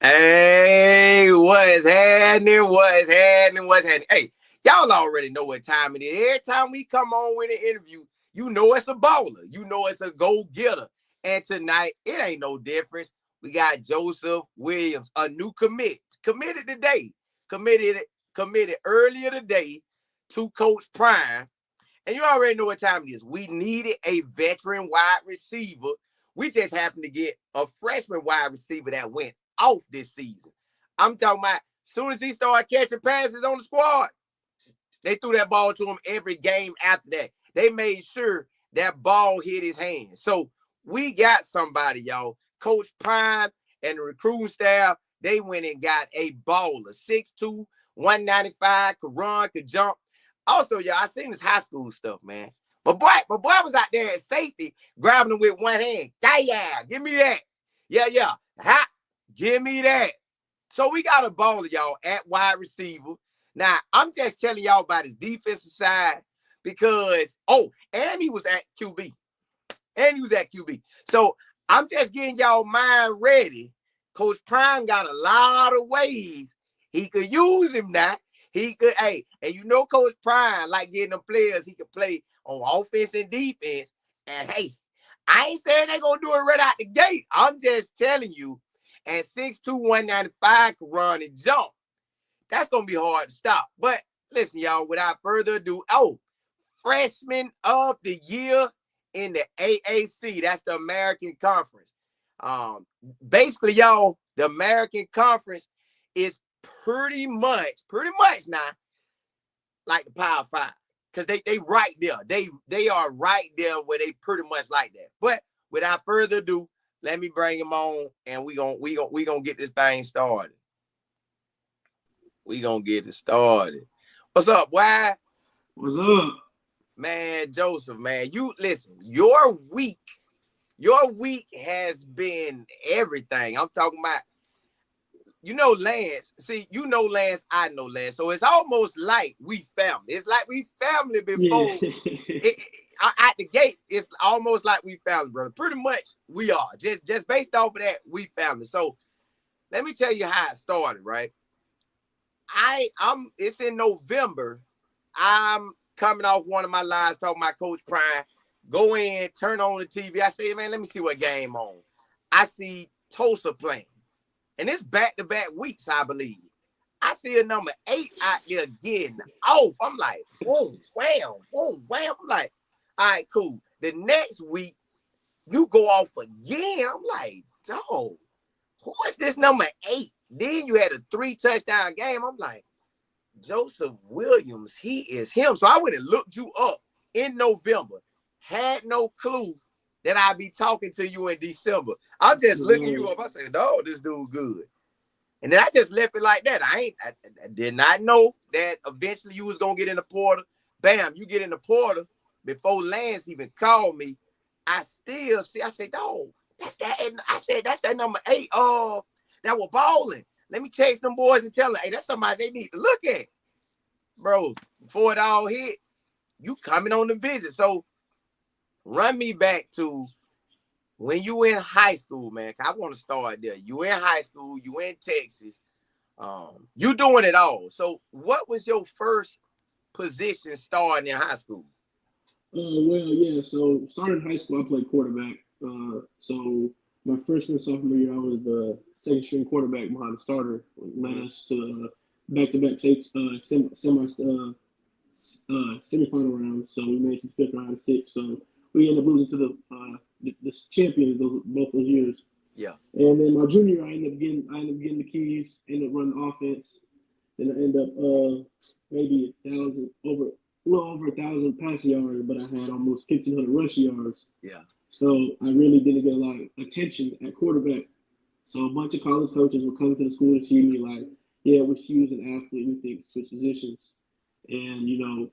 Hey, what's happening? What's happening? What's happening? Hey, y'all already know what time it is. Every time we come on with an interview, you know it's a bowler. You know it's a go-getter. And tonight, it ain't no difference. We got Joseph Williams, a new commit. Committed today. Committed, committed earlier today to Coach Prime. And you already know what time it is. We needed a veteran wide receiver. We just happened to get a freshman wide receiver that went off this season. I'm talking about as soon as he started catching passes on the squad, they threw that ball to him every game after that. They made sure that ball hit his hand. So we got somebody, y'all. Coach Prime and the recruiting staff, they went and got a baller. 6'2", 195, could run, could jump. Also, y'all, I seen this high school stuff, man. My boy was out there at safety, grabbing him with one hand. Yeah, give me that. Yeah. Ha, give me that. So we got a baller, y'all, at wide receiver. Now, I'm just telling y'all about his defensive side because, and he was at QB. So I'm just getting y'all mind ready. Coach Prime got a lot of ways he could use him now. He could, and you know Coach Prime like getting them players he could play on offense and defense. And hey, I ain't saying they're gonna do it right out the gate. I'm just telling you, at 6'2", 195 can run and jump. That's gonna be hard to stop. But listen, y'all, without further ado, freshman of the year in the AAC. That's the American Conference. Basically, y'all, the American Conference is pretty much now like the Power Five. Because they right there. They are right there where they pretty much like that. But without further ado, let me bring him on and we gonna get this thing started. We gonna get it started. What's up, boy? What's up? Man, Joseph, man, you listen, your week has been everything. I'm talking about, Lance. See, Lance, I know Lance. So it's almost like we family. It's like we family Yeah. before at the gate. It's almost like we family, brother. Pretty much we are. Just based off of that, we family. So let me tell you how it started, right? It's in November. I'm coming off one of my lives talking about Coach Prime. Go in, turn on the TV. I say, man, let me see what game on. I see Tulsa playing. And it's back-to-back weeks, I believe. I see a number 8 out there getting off. I'm like, boom, wham, boom, wham. I'm like, all right, cool. The next week, you go off again. I'm like, dog, who is this number 8? Then you had a 3-touchdown game. I'm like, Joseph Williams, he is him. So I went and looked you up in November. Had no clue that I'd be talking to you in December. I'm just looking you up. I said, oh, this dude good. And then I just left it like that. I did not know that eventually you was going to get in the portal. Bam, you get in the portal before Lance even called me. I still see, I said, dog, that's that. And I said, that's that number 8 that was balling. Let me text them boys and tell them, hey, that's somebody they need to look at. Bro, before it all hit, you coming on the visit. So run me back to when you in high school, man. I want to start there. You in high school, you in Texas. You doing it all. So what was your first position starting in high school? Well, yeah. So starting high school, I played quarterback. So my freshman sophomore year, I was the second string quarterback behind the starter. Last to back-to-back takes semifinal round. So we made it to the fifth round, six. So we ended up losing to the champions both those years. Yeah. And then my junior year, I ended up getting the keys, ended up running offense. Then I ended up maybe a little over 1,000 passing yards, but I had almost 1,500 rushing yards. Yeah. So I really didn't get a lot of attention at quarterback. So a bunch of college coaches were coming to the school to see me like, yeah, we see you as an athlete. We think switch positions. And,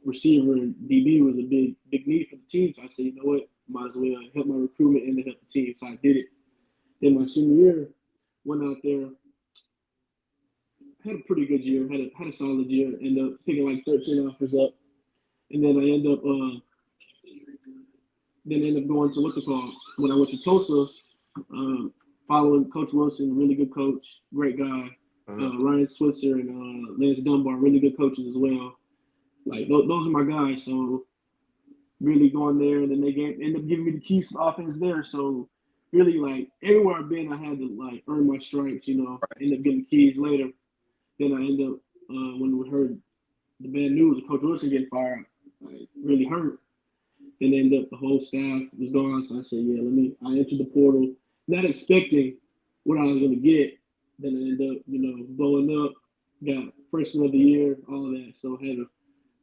receiver and DB was a big need for the team. So I said, you know what, might as well help my recruitment and help the team. So I did it. Then my senior year, went out there, had a pretty good year, had a solid year, ended up picking like 13 offers up. And then I ended up going to what's it called? When I went to Tulsa, following Coach Wilson, really good coach, great guy. Ryan Switzer and Lance Dunbar, really good coaches as well. Like those are my guys. So really going there, and then they end up giving me the keys to the offense there. So really, like everywhere I've been, I had to like earn my stripes. You know, end up getting keys later. Then I end up when we heard the bad news of Coach Wilson getting fired, I really hurt. And end up the whole staff was gone. So I said, yeah, I entered the portal, not expecting what I was going to get. Then I ended up, blowing up, got freshman of the year, all of that. So I had a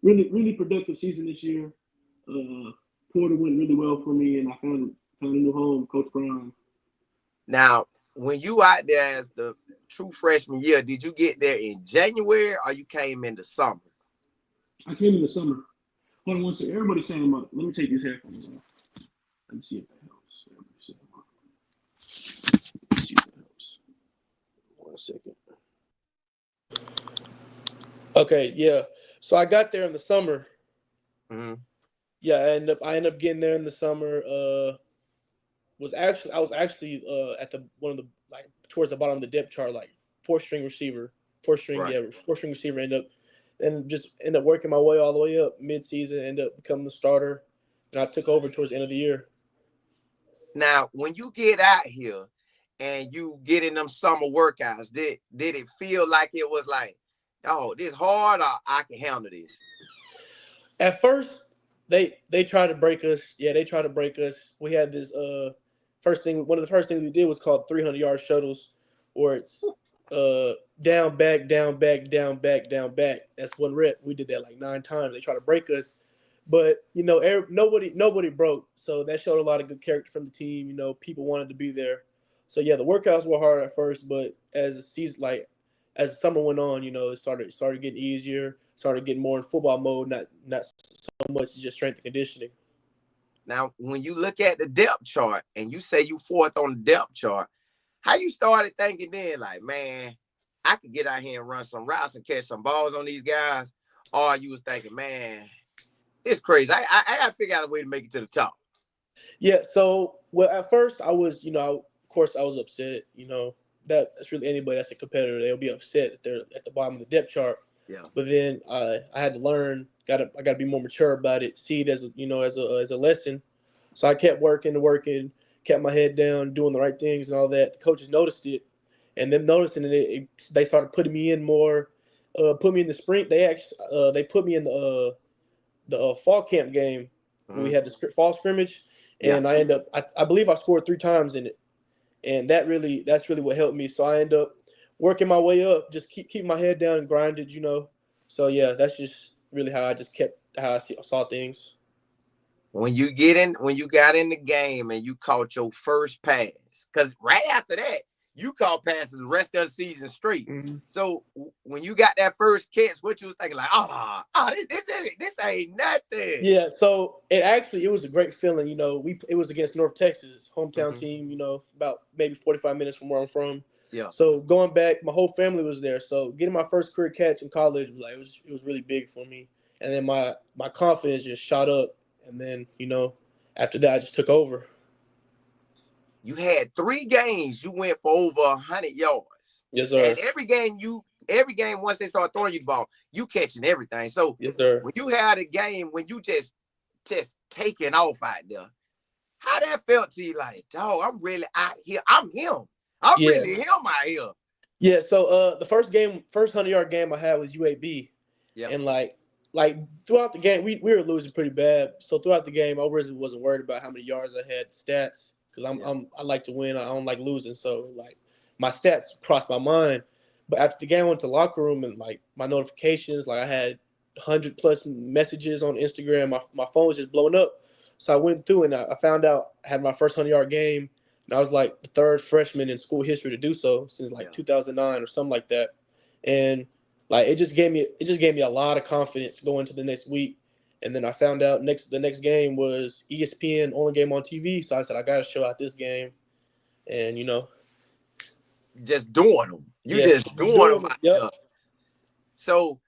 really, really productive season this year. Portal went really well for me, and I found a new home, Coach Brown. Now, when you out there as the true freshman year, did you get there in January or you came in the summer? I came in the summer. Hold on one second. Everybody's saying them up. Let me take these headphones off. Let me see if that helps. Let's see if that helps. 1 second. Okay, yeah. So I got there in the summer. Mm-hmm. Yeah, I ended up getting there in the summer. I was actually at towards the bottom of the depth chart, like fourth string receiver. Fourth string receiver. Ended up working my way all the way up mid-season, ended up becoming the starter, and I took over towards the end of the year. Now, when you get out here and you get in them summer workouts, did it feel like it was like, oh, this hard or I can handle this? At first, they tried to break us. Yeah, they tried to break us. We had this one of the first things we did was called 300-yard shuttles, where it's down, back, down, back, down, back, down, back. That's one rep. We did that like 9 times. They tried to break us, but nobody broke. So that showed a lot of good character from the team. People wanted to be there. So yeah, the workouts were hard at first, but as the season, as the summer went on, it started getting easier. Started getting more in football mode, not so much just strength and conditioning. Now, when you look at the depth chart and you say you fourth on the depth chart, how you started thinking then, like, man, I could get out here and run some routes and catch some balls on these guys? Or you was thinking, man, it's crazy. I got to figure out a way to make it to the top. Yeah, so, well, at first I was, of course I was upset. That's really anybody that's a competitor. They'll be upset that they're at the bottom of the depth chart. Yeah. But then I had to learn, I got to be more mature about it, see it as a lesson. So I kept working, kept my head down, doing the right things and all that. The coaches noticed it, and them noticing it, they started putting me in more, put me in the sprint. They put me in the fall camp game when we had the fall scrimmage, and I believe I scored 3 times in it, and that's really what helped me. So I end up working my way up, just keep my head down and grinded, So yeah, that's just really how I saw things. When you got in the game and you caught your first pass, because right after that, you caught passes the rest of the season straight. Mm-hmm. So when you got that first catch, what you was thinking, like, this ain't nothing. Yeah, so it was a great feeling. It was against North Texas, hometown team. About maybe 45 minutes from where I'm from. Yeah. So going back, my whole family was there. So getting my first career catch in college it was really big for me. And then my confidence just shot up. And then after that, I just took over. You had 3 games. You went for over 100 yards. Yes, sir. And every game, once they start throwing you the ball, you catching everything. So yes, sir. When you had a game when you just taking off out there, how that felt to you? Like, dog, I'm really out here. I'm him. I'm really him out here. Yeah. So the first 100-yard game I had was UAB. Yeah. And like throughout the game, we were losing pretty bad. So throughout the game, I really wasn't worried about how many yards I had, stats, because I like to win. I don't like losing. So like my stats crossed my mind. But after the game, I went to the locker room and like my notifications, like I had 100+ messages on Instagram. My phone was just blowing up. So I went through and I found out I had my first 100-yard game. And I was like the 3rd freshman in school history to do so since 2009 or something like that. And like it just gave me a lot of confidence going to the next week. And then I found out the next game was ESPN, only game on TV. So I said I got to show out this game, and just doing them. Just doing them. Yep. So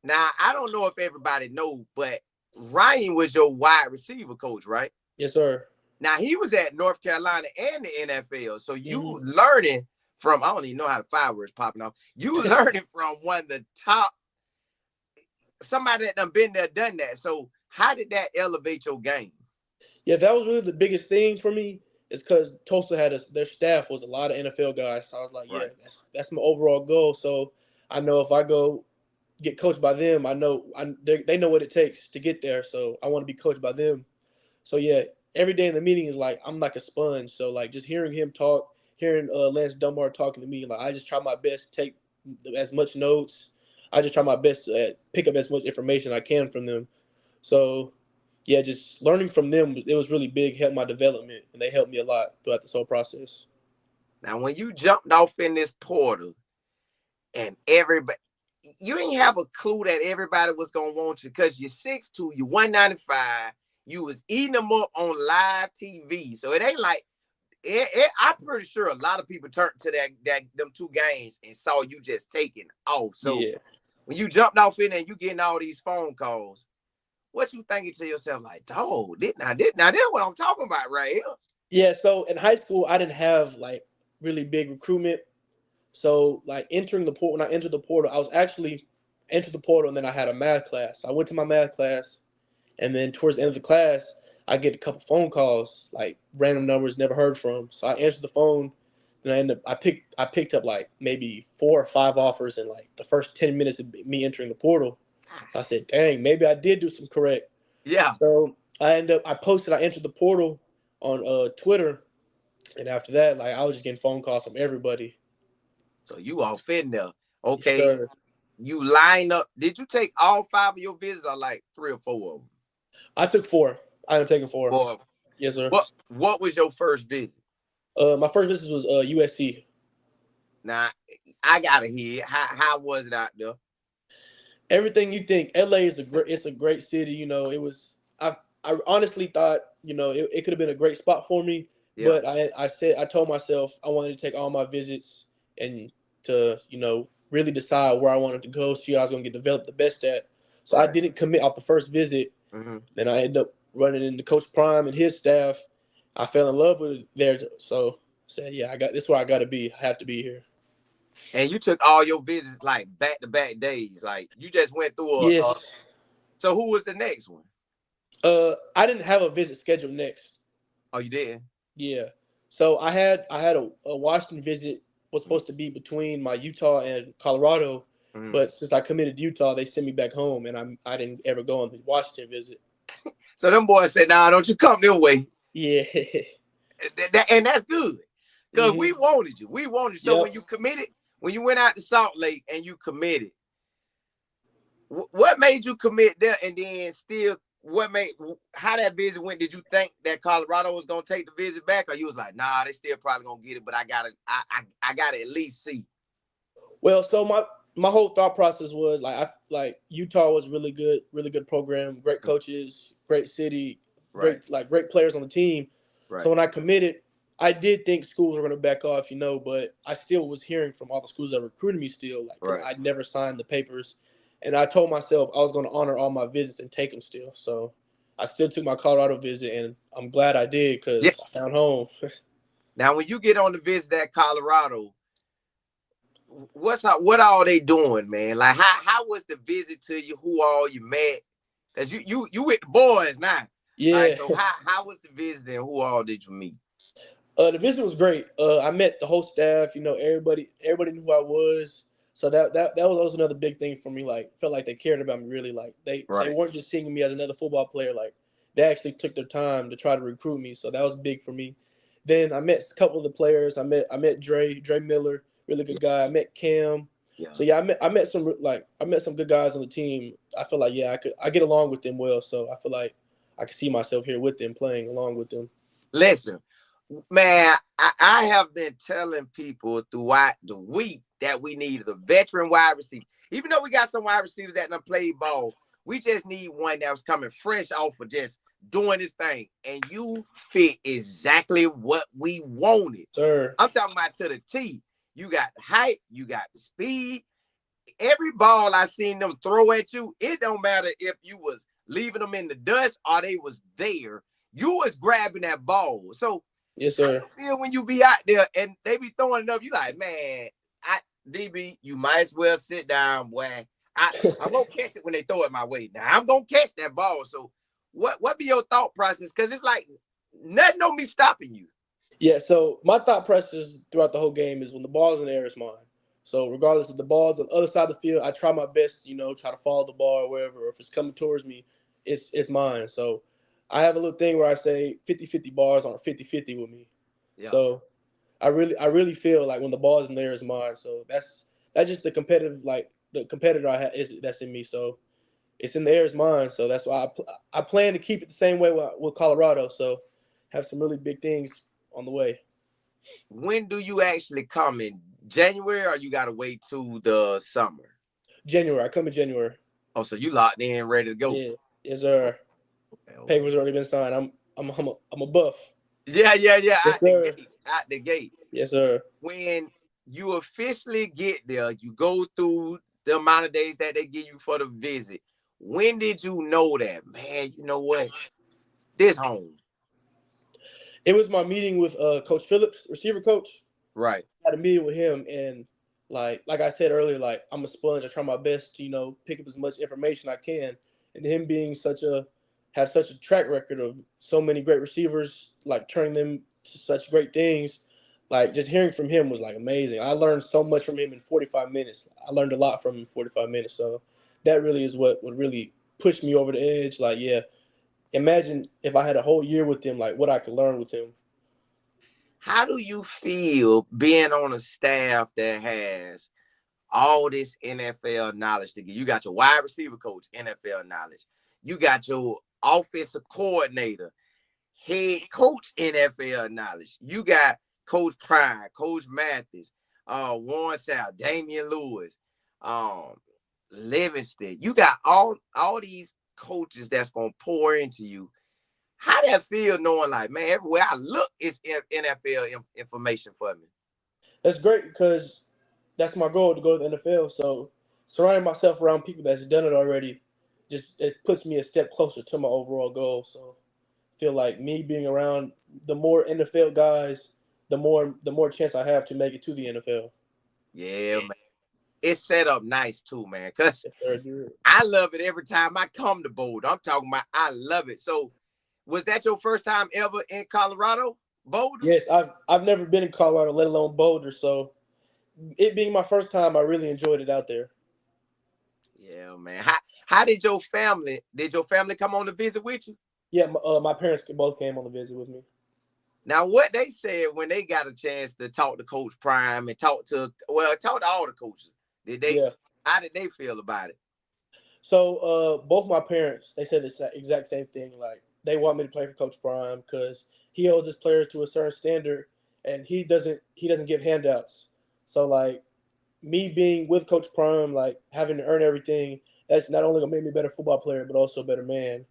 now I don't know if everybody knows, but Ryan was your wide receiver coach, right? Yes, sir. Now he was at North Carolina and the NFL. So you Mm-hmm. learning from, I don't even know how the fireworks popping off. You learning from one of the top, somebody that done been there, done that. So how did that elevate your game? Yeah, that was really the biggest thing for me. Is because Tulsa had their staff was a lot of NFL guys. So I was like, yeah, Right. that's my overall goal. So I know if I go get coached by them, I know they know what it takes to get there. So I want to be coached by them. So yeah, every day in the meeting is like I'm like a sponge. So like just hearing him talk, hearing Lance Dunbar talking to me, like I just try my best to take as much notes. I just try my best to pick up as much information I can from them. So yeah, just learning from them, it was really big, helped my development, and they helped me a lot throughout this whole process. Now, when you jumped off in this portal and everybody, you ain't have a clue that everybody was gonna want you because you're 6'2", you 195, you was eating them up on live TV. So it ain't like I'm pretty sure a lot of people turned to that them two games and saw you just taking off. So Yeah. when you jumped off in there and you getting all these phone calls, what you thinking to yourself like, dog, this what I'm talking about right here. Yeah, so in high school, I didn't have like really big recruitment. So like entering the portal, when I entered the portal, I was actually entered the portal, and then I had a math class. So I went to my math class, and then towards the end of the class, I get a couple phone calls, like random numbers never heard from. So I answered the phone, and I picked up like maybe 4 or 5 offers in like the first 10 minutes of me entering the portal. I said, dang, maybe I did do some correct. Yeah. So I entered the portal on Twitter, and after that, like I was just getting phone calls from everybody. So you off in there. Yes, Okay. sir. You line up. Did you take all 5 of your visits or like 3 or 4 of them? I took 4. I ended up taking 4. Or Yes, sir. what was your first visit? My first visit was USC. Now I gotta hear it. How was it out there? Everything you think. LA is it's a great city. You know, it was. I honestly thought it could have been a great spot for me, Yeah. but I told myself I wanted to take all my visits and to really decide where I wanted to go, see how I was going to get developed the best at. So I Right. didn't commit off the first visit. Mm-hmm. Then I ended up running into Coach Prime and his staff. I fell in love with it there, so I said, "Yeah, I got this. Is where I got to be. I have to be here." And you took all your visits like back to back days. Like you just went through a. Yes. So who was the next one? I didn't have a visit scheduled next. Oh, you did. Yeah. So I had a Washington visit was supposed to be between my Utah and Colorado, Mm-hmm. but since I committed to Utah, they sent me back home, and I didn't ever go on the Washington visit. So them boys said, "Nah, don't you come this way." Yeah. And that's good because we hmm wanted you. We wanted you. So Yep. when you committed, when you went out to Salt Lake and you committed, what made you commit there? And then still, what made how that visit went? Did you think that Colorado was gonna take the visit back, or you was like, nah, they still probably gonna get it, but I gotta at least see. Well, so my whole thought process was like Utah was really good program, great coaches, great city, Right, great players on the team. So right, when I committed, I did think schools were going to back off, but I still was hearing from all the schools that recruited me still, like because right. I'd never signed the papers, and I told myself I was going to honor all my visits and take them still. So I still took my Colorado visit, and I'm glad I did Yeah. because I found home. Now, when you get on the visit at Colorado, what all they doing, man? Like how was the visit to you? Who all you met? Cause you with the boys now. Like Yeah. so, how was the visit and who all did you meet? The visit was great. I met the whole staff. Everybody knew who I was. So that was also another big thing for me. Like, felt like they cared about me really. Like, they Right. weren't just seeing me as another football player. Like, they actually took their time to try to recruit me. So that was big for me. Then I met a couple of the players. I met Dre Miller, really Yeah. good guy. I met Cam. Yeah. So yeah, I met some good guys on the team. I feel like I get along with them well. So I feel like I could see myself here with them, playing along with them. Listen, man, I have been telling people throughout the week that we need a veteran wide receiver. Even though we got some wide receivers that done played ball, we just need one that was coming fresh off of just doing this thing. And you fit exactly what we wanted. Sir. I'm talking about to the T. You got the height, you got the speed. Every ball I seen them throw at you, it don't matter if you was leaving them in the dust or they was there. you was grabbing that ball. So Yes, how sir. you feel when you be out there and they be throwing it up? You like, man, DB, you might as well sit down, boy. I'm gonna catch it when they throw it my way. Now I'm gonna catch that ball. So what be your thought process? Because it's like nothing on me stopping you. Yeah, so my thought process throughout the whole game is when the ball's in the air, it's mine. So regardless if the ball's on the other side of the field, I try my best, try to follow the ball or wherever. Or if it's coming towards me, it's mine. So I have a little thing where I say 50-50 bars aren't 50-50 with me. Yeah. So I really feel like when the ball's in there, it's mine. So that's just the competitive, like the competitor I have is that's in me. So it's in the air, it's mine. So that's why I plan to keep it the same way with Colorado. So have some really big things on the way. When do you actually come in January, or you gotta wait till the summer? January. I come in January. Oh, so you locked in, ready to go. Yeah. Yes, sir. Okay, okay. Papers already been signed. I'm a buff. Yeah. Yes, Out the sir. gate, out the gate. Yes, sir. When you officially get there, you go through the amount of days that they give you for the visit. When did you know that, man? You know what? This home. It was my meeting with Coach Phillips, receiver coach. Right. I had a meeting with him, and like I said earlier, like I'm a sponge. I try my best to pick up as much information I can. And him being have such a track record of so many great receivers, like turning them to such great things. Like just hearing from him was like amazing. I learned so much from him in 45 minutes. I learned a lot from him in 45 minutes. So that really is what would really push me over the edge. Like, yeah, imagine if I had a whole year with him, like what I could learn with him. How do you feel being on a staff that has all this NFL knowledge to give? You got your wide receiver coach, NFL knowledge. You got your offensive coordinator, head coach, NFL knowledge. You got Coach Prime, Coach Mathis, Warren South, Damian Lewis, um, Livingston. You got all these coaches that's gonna pour into you. How that feel knowing like, man, everywhere I look it's NFL information for me. That's great because that's my goal to go to the NFL. So surrounding myself around people that's done it already, just it puts me a step closer to my overall goal. So I feel like me being around the more NFL guys, the more chance I have to make it to the NFL. Yeah, man. It's set up nice too, man. Cause Yes, sir, dude. I love it every time I come to Boulder. I'm talking about I love it. So was that your first time ever in Colorado? Boulder? Yes, I've never been in Colorado, let alone Boulder. So it being my first time, I really enjoyed it out there. Yeah, man. How did your family come on to visit with you? Yeah, my parents both came on the visit with me. Now, what they said when they got a chance to talk to Coach Prime and talk to all the coaches. Did they Yeah. how did they feel about it? So both my parents, they said the exact same thing. Like they want me to play for Coach Prime because he holds his players to a certain standard, and he doesn't give handouts. So like me being with Coach Prime, like having to earn everything, that's not only gonna make me a better football player, but also a better man.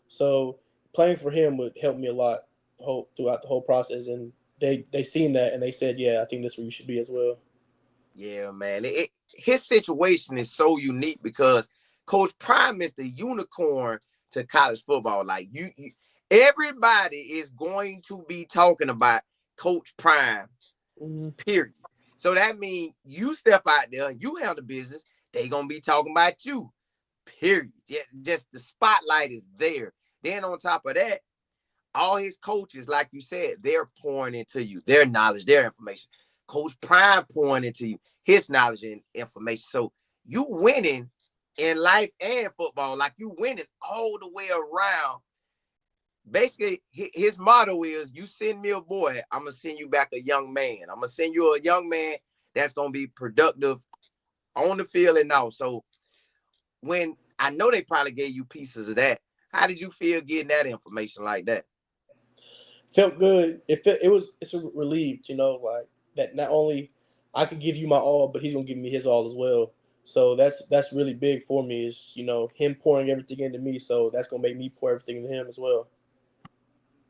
So playing for him would help me a lot throughout the whole process, and they seen that and they said, yeah, I think that's where you should be as well. Yeah, man. His situation is so unique because Coach Prime is the unicorn to college football. Like everybody is going to be talking about Coach Prime, Mm-hmm. period. So that means you step out there, you handle business, they gonna be talking about you, period. Yeah, just the spotlight is there. Then on top of that, all his coaches, like you said, they're pouring into you their knowledge, their information. Coach Prime pouring into you his knowledge and information. So you winning in life and football, like you winning all the way around. Basically, his motto is: "You send me a boy, I'm gonna send you back a young man. I'm gonna send you a young man that's gonna be productive on the field and out." So when I know they probably gave you pieces of that, how did you feel getting that information like that? Felt good. It's relieved, like that not only I could give you my all, but he's gonna give me his all as well. So that's really big for me is him pouring everything into me. So that's gonna make me pour everything into him as well.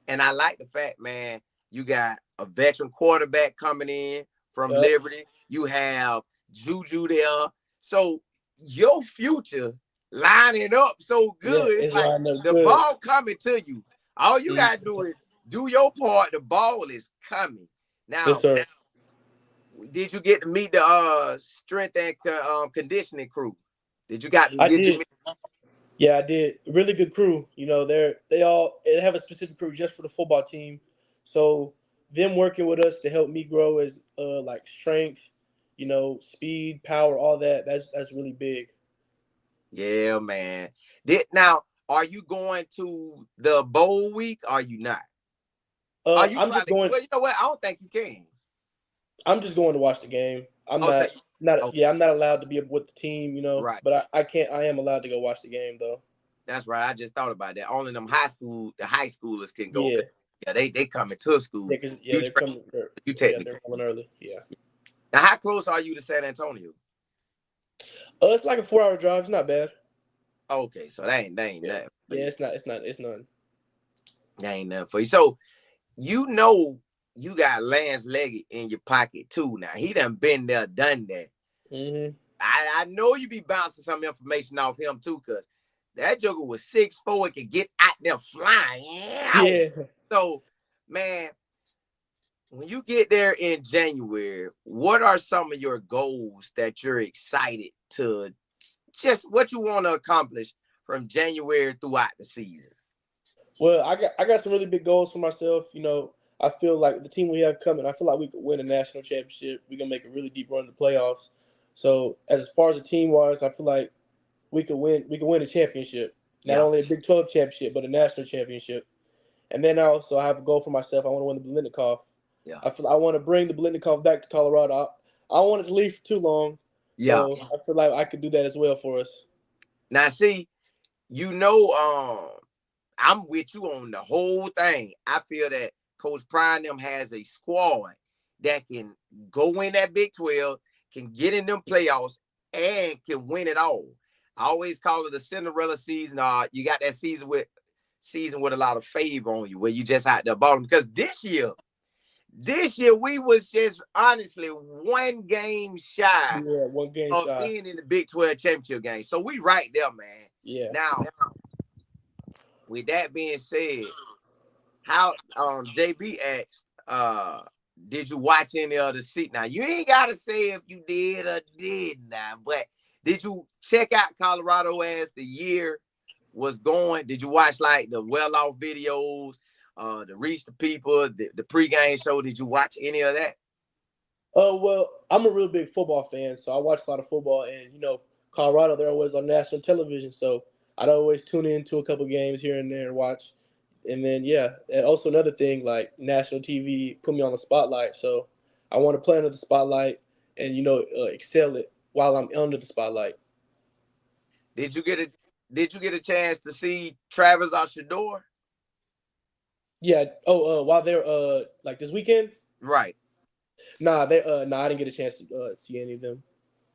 And I like the fact, man, you got a veteran quarterback coming in from Yep. Liberty. You have Juju there. So your future lining up so Yeah, good. It's it's like lined up the good. ball coming to you. All you gotta do is do your part. The ball is coming. Yes, Now, sir. did you get to meet the strength and conditioning crew? Did you got? I Did you did. meet? Yeah, I did. Really good crew. You know, they have a specific crew just for the football team. So them working with us to help me grow as like strength, speed, power, all that. That's really big. Yeah, man. Did now? Are you going to the bowl week? Or are you not? Are you I'm just probably? going. Well, you know what? I don't think you can. I'm just going to watch the game. I'm Oh, so not. oh, Yeah, I'm not allowed to be with the team. right. But I can't. I am allowed to go watch the game though. That's right. I just thought about that. Only the high schoolers can go. Yeah. Yeah, they coming to Yeah, school. because You they're train. coming. You Yeah, technically. they're coming early. Yeah. Now, how close are you to San Antonio? It's like a 4 hour drive. It's not bad. Okay, so that ain't Yeah. nothing for Yeah, you. it's not. It's not. It's none. That ain't nothing for you. So you know you got Lance Leggett in your pocket too. Now he done been there, done that. Hmm. I know you be bouncing some information off him too, cause that joker was 6'4" and could get out there flying. Ow. Yeah. So, man, when you get there in January, what are some of your goals that you're excited to just what you want to accomplish from January throughout the season? Well, I got some really big goals for myself. I feel like the team we have coming. I feel like we could win a national championship. We're gonna make a really deep run in the playoffs. So as far as the team wise, I feel like we could win. We could win a championship, not Yeah, only a Big 12 championship, but a national championship. And then also I have a goal for myself. I want to win the Blitnikoff. yeah, I feel I want to bring the Blitnikoff back to Colorado. I don't want it to leave for too long, yeah. so I feel like I could do that as well for us. Now, see, you know, I'm with you on the whole thing. I feel that Coach Prime them has a squad that can go in that Big 12, can get in them playoffs, and can win it all. I always call it a Cinderella season. You got that season with a lot of favor on you, where you just had the bottom. Because this year we was just honestly one game shy Yeah, one game of shot. being in the Big 12 championship game. So we right there, man. Yeah. Now, with that being said, how JB asked, did you watch any of the seat? Now you ain't gotta say if you did or did not, but did you check out Colorado as the year was going? Did you watch like the well off videos, the reach the people, the pregame show? Did you watch any of that? Well, I'm a real big football fan, so I watch a lot of football. And Colorado, they're always on national television, so I'd always tune in to a couple games here and there and watch. And then yeah, and also another thing like national TV put me on the spotlight, so I want to play under the spotlight and excel it while I'm under the spotlight. Did you get a did you get a chance to see Travis Shador? Yeah. Oh, while they're like this weekend, Right. I didn't get a chance to see any of them.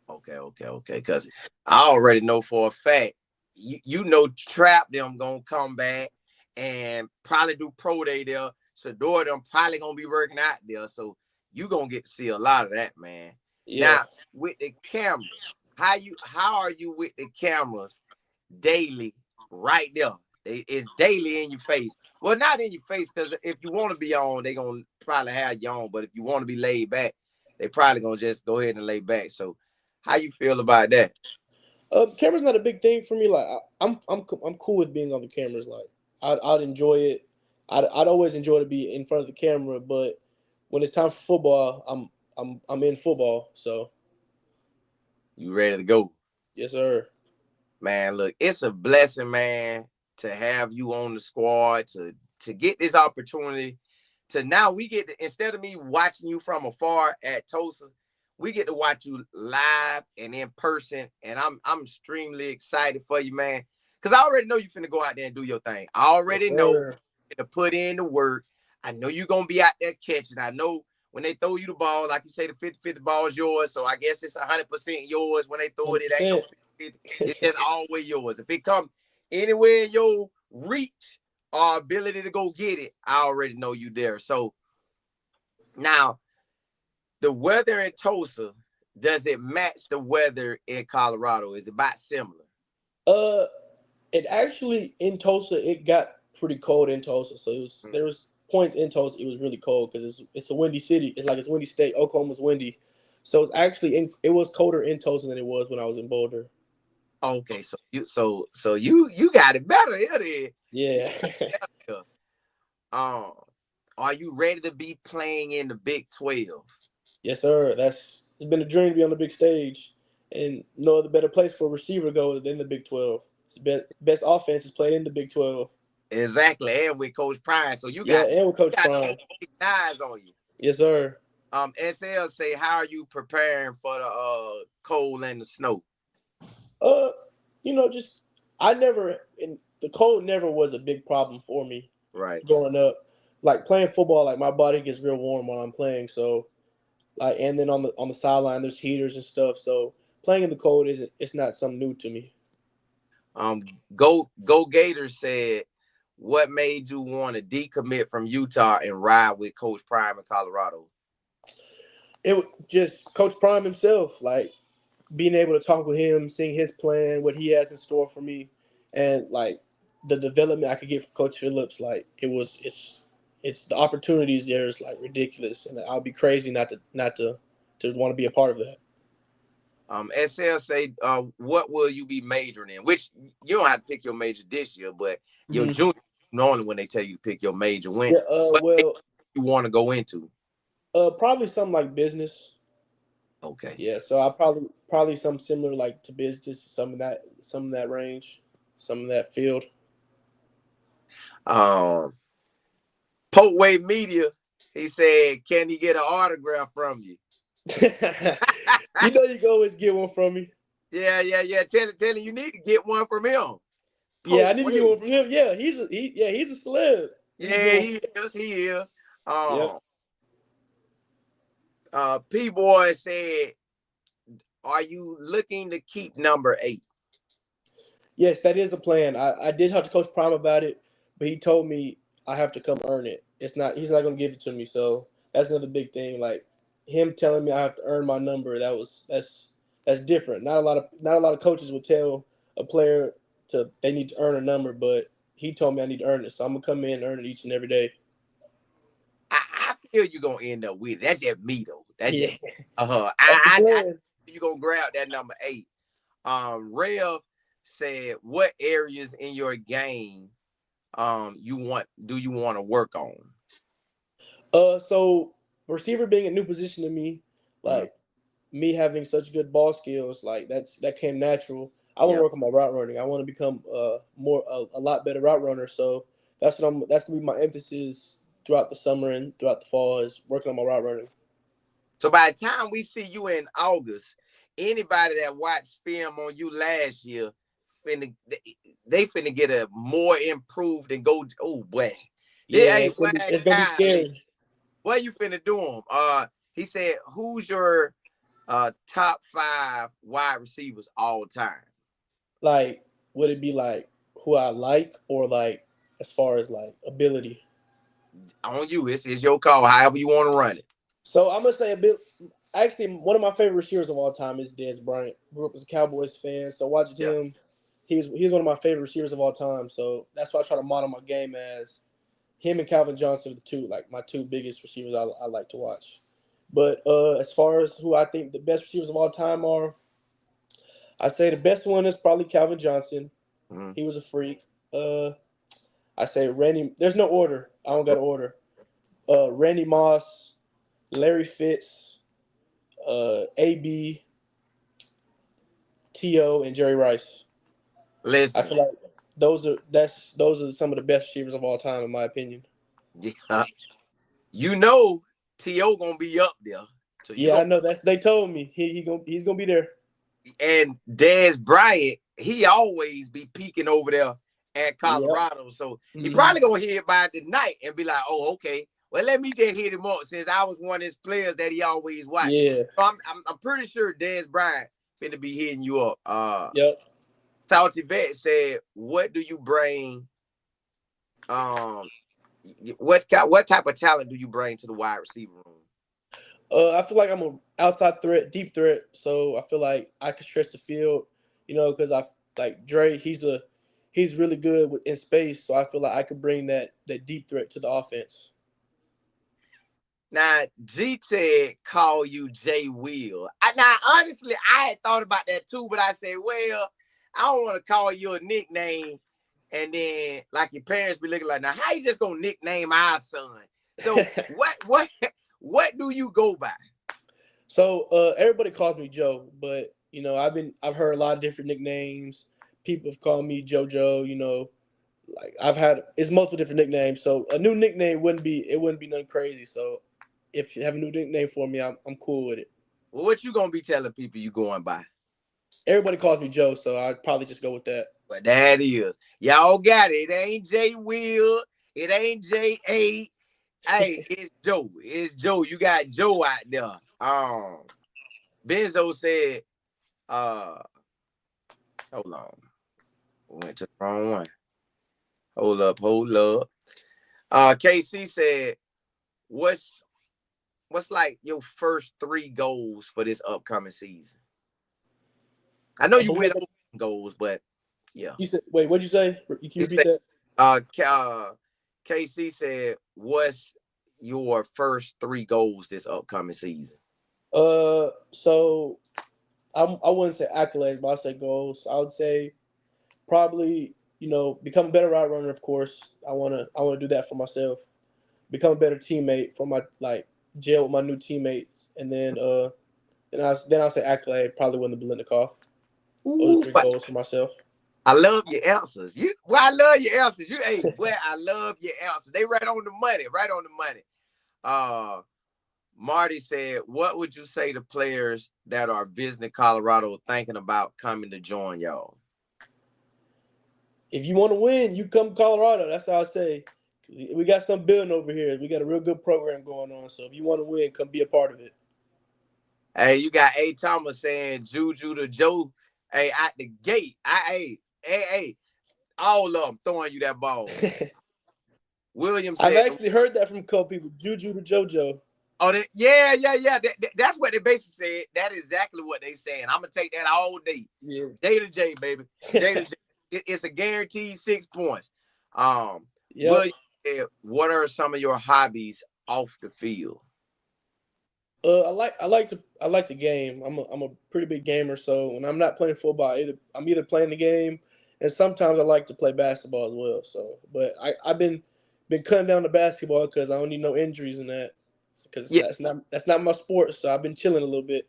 Okay. Because I already know for a fact, you know, Trap them gonna come back and probably do pro day there. Shador them probably gonna be working out there. So you gonna get to see a lot of that, man. Yeah. Now with the cameras, how are you with the cameras daily right there? It's daily in your face. Well, not in your face, because if you want to be on, they gonna probably have you on. But if you want to be laid back, they probably gonna just go ahead and lay back. So how you feel about that? Camera's not a big thing for me. Like I'm cool with being on the cameras. Like I'd enjoy it. I'd always enjoy to be in front of the camera. But when it's time for football, I'm in football. So You ready to go? yes, sir. Man, look, it's a blessing, man, to have you on the squad, to get this opportunity. To now we get to, instead of me watching you from afar at Tulsa, we get to watch you live and in person. And I'm extremely excited for you, man. Because I already know you finna go out there and do your thing. I Yes, already know sir. to put in the work. I know you're gonna be out there catching. I know when they throw you the ball, like you say, the 50-50 ball is yours. So I guess it's 100% yours. When they throw it, Hundred it ain't no percent. 50. It's just always yours. If it come anywhere in your reach or ability to go get it, I already know you there. So now the weather in Tulsa, does it match the weather in Colorado? Is it about similar? Uh, it actually in Tulsa pretty cold in Tulsa. So there was points in Tulsa it was really cold because it's a windy city. It's a windy state. Oklahoma's windy, so it was colder in Tulsa than it was when I was in Boulder. Okay, so you got it better here then. You Yeah. got it better. Um, are you ready to be playing in the Big 12? Yes, sir. It's been a dream to be on the big stage, and no other better place for a receiver to go than the Big 12. It's best offense is played in the Big 12. Exactly, and with Coach Prime, so you Yeah, got and with Coach the Prime. big eyes on you. Yes, sir. SL say, how are you preparing for the cold and the snow? Uh, just I never and the cold never was a big problem for me Right. growing up. Like playing football, like my body gets real warm when I'm playing. So like, and then on the sideline, there's heaters and stuff. So playing in the cold it's not something new to me. Go Gators said, what made you want to decommit from Utah and ride with Coach Prime in Colorado? It was just Coach Prime himself, like being able to talk with him, seeing his plan, what he has in store for me, and like the development I could get from Coach Phillips. Like it's the opportunities there is like ridiculous, and I'll be crazy not to want to be a part of that. SL say, what will you be majoring in? Which you don't have to pick your major this year, but your Mm-hmm. junior normally when they tell you to pick your major, when Yeah. what Well. you want to go into? Probably something like business. Okay. Yeah. So I probably something similar like to business, some of that range, some of that field. Um, Potway Media, he said, can he get an autograph from you? You know you can always get one from me. Yeah. Tell him you need to get one from him. Yeah, I need to get Potway. one from him. Yeah, he's a celeb. Need to Yeah, get one. he is. Yep. P Boy said, are you looking to keep number 8? Yes, that is the plan. I did talk to Coach Prime about it, but he told me I have to come earn it. He's not gonna give it to me. So that's another big thing. Like him telling me I have to earn my number. That's different. Not a lot of coaches would tell a player they need to earn a number, but he told me I need to earn it. So I'm gonna come in and earn it each and every day. I feel you're gonna end up with it. That's just me though. That's just Yeah, that's the I plan. you gonna grab that number 8. Rev said, what areas in your game do you want to work on? So receiver being a new position to me, Mm, like me having such good ball skills, like that came natural. I want to yeah. work on my route running. I want to become a lot better route runner. So that's gonna be my emphasis throughout the summer and throughout the fall is working on my route running. So by the time we see you in August, anybody that watched film on you last year, they finna get a more improved and go. Oh boy, Yeah, hey, boy, it's gonna be golly, scary. what you finna do them? He said, who's your top 5 wide receivers all time? Like, would it be like who I like or like as far as like ability? On you, it's your call. However you want to run it. So I'm gonna say a bit. Actually, one of my favorite receivers of all time is Dez Bryant. Grew up as a Cowboys fan, so watching Yeah. him, he's one of my favorite receivers of all time. So that's why I try to model my game as him and Calvin Johnson are the two like my two biggest receivers I like to watch. But as far as who I think the best receivers of all time are, I say the best one is probably Calvin Johnson. Mm-hmm. He was a freak. I say Randy. There's no order. I don't got an order. Randy Moss, Larry Fitz, AB, T.O., and Jerry Rice. I Listen, feel like those are some of the best receivers of all time, in my opinion. yeah, you know, To gonna be up there. So you Yeah, gonna I know. They told me he's gonna be there. and Dez Bryant, he always be peeking over there at Yep. Colorado. So he Mm-hmm. probably gonna hear it by tonight and be like, oh, okay. Well, let me just hit him up since I was one of his players that he always watched. Yeah. So I'm pretty sure Dez Bryant finna be hitting you up. Yep. Salty Vet said, what do you bring? Um, what type of talent do you bring to the wide receiver room? I feel like I'm an outside threat, deep threat. So I feel like I can stretch the field, because I like Dre. he's really good in space. So I feel like I could bring that deep threat to the offense. Now, G said, call you J Will. Now, honestly, I had thought about that too, but I said, well, I don't want to call you a nickname. And then, like, your parents be looking like, now, how you just going to nickname our son? So, what do you go by? So everybody calls me Joe, but I've heard a lot of different nicknames. People have called me JoJo. Like it's multiple different nicknames. So a new nickname wouldn't be nothing crazy. So if you have a new nickname for me, I'm cool with it. Well, what you gonna be telling people you going by? Everybody calls me Joe, so I'd probably just go with that. But that is, y'all got it. It ain't J Will. It ain't J8. Hey, it's Joe. It's Joe. You got Joe out there. Benzo said, hold on. We went to the wrong one. Hold up. KC said, what's like your first 3 goals for this upcoming season? I know you went over goals, but yeah. You said, wait, what'd you say? You can repeat that? KC said, what's your first 3 goals this upcoming season? So I wouldn't say accolades, but I'd say goals. I would say probably, become a better route runner, of course. I wanna do that for myself. Become a better teammate for my gel with my new teammates, and then I'll say accolade, probably win the Blendikoff. Those 3 goals for myself. I love your answers. I love your answers. I love your answers. They right on the money. Marty said, what would you say to players that are visiting Colorado thinking about coming to join y'all? If you want to win, you come to Colorado. That's how I say. We got some building over here. We got a real good program going on. So if you want to win, come be a part of it. Hey, you got A. Thomas saying Juju to Joe. Hey, at the gate. Hey, all of them throwing you that ball. William said, I've actually heard that from a couple people. Juju to JoJo. Oh, yeah. That's what they basically said. That is exactly what they saying. I'm gonna take that all day. Yeah. J to J, baby. J to J. It's a guaranteed 6 points. Yep. William said, what are some of your hobbies off the field? I like to game. I'm a pretty big gamer. So when I'm not playing football, I'm either playing the game, and sometimes I like to play basketball as well. So, but I've been cutting down the basketball because I don't need no injuries in that. Because that's not my sport. So I've been chilling a little bit.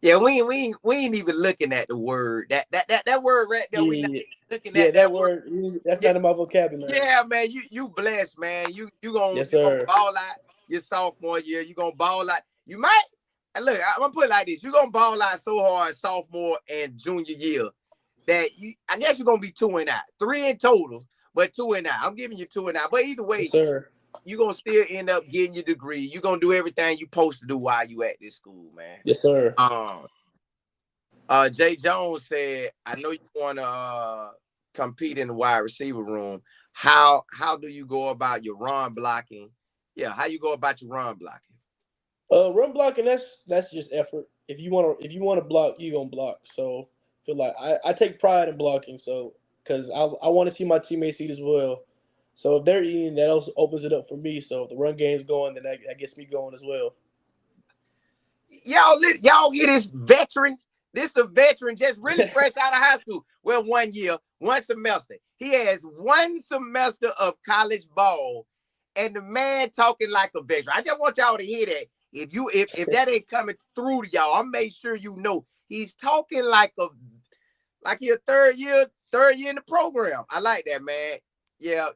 Yeah, we ain't even looking at the word that word right there. We not looking at that word. That's not in my vocabulary. Yeah, man, you blessed, man. You gonna ball out your sophomore year. You gonna ball out. You might. And look, I'm gonna put it like this: you gonna ball out so hard sophomore and junior year that I guess you're gonna be 2 and out, 3 in total, but 2 and out. I'm giving you 2 and out, but either way, you're gonna still end up getting your degree. You're gonna do everything you're supposed to do while you at this school, man. Yes, sir. Jay Jones said, I know you wanna compete in the wide receiver room. How do you go about your run blocking? Yeah, how you go about your run blocking? Run blocking, that's just effort. If you want to block, you're gonna block. So I feel like I take pride in blocking, so because I want to see my teammates eat as well. So if they're eating, that also opens it up for me. So if the run game's going, then that gets me going as well. Y'all hear this veteran? This is a veteran just really fresh out of high school. Well, 1 year, 1 semester. He has 1 semester of college ball, and the man talking like a veteran. I just want y'all to hear that. If that ain't coming through to y'all, I'll make sure you know he's talking like he a third year in the program. I like that, man. Yeah.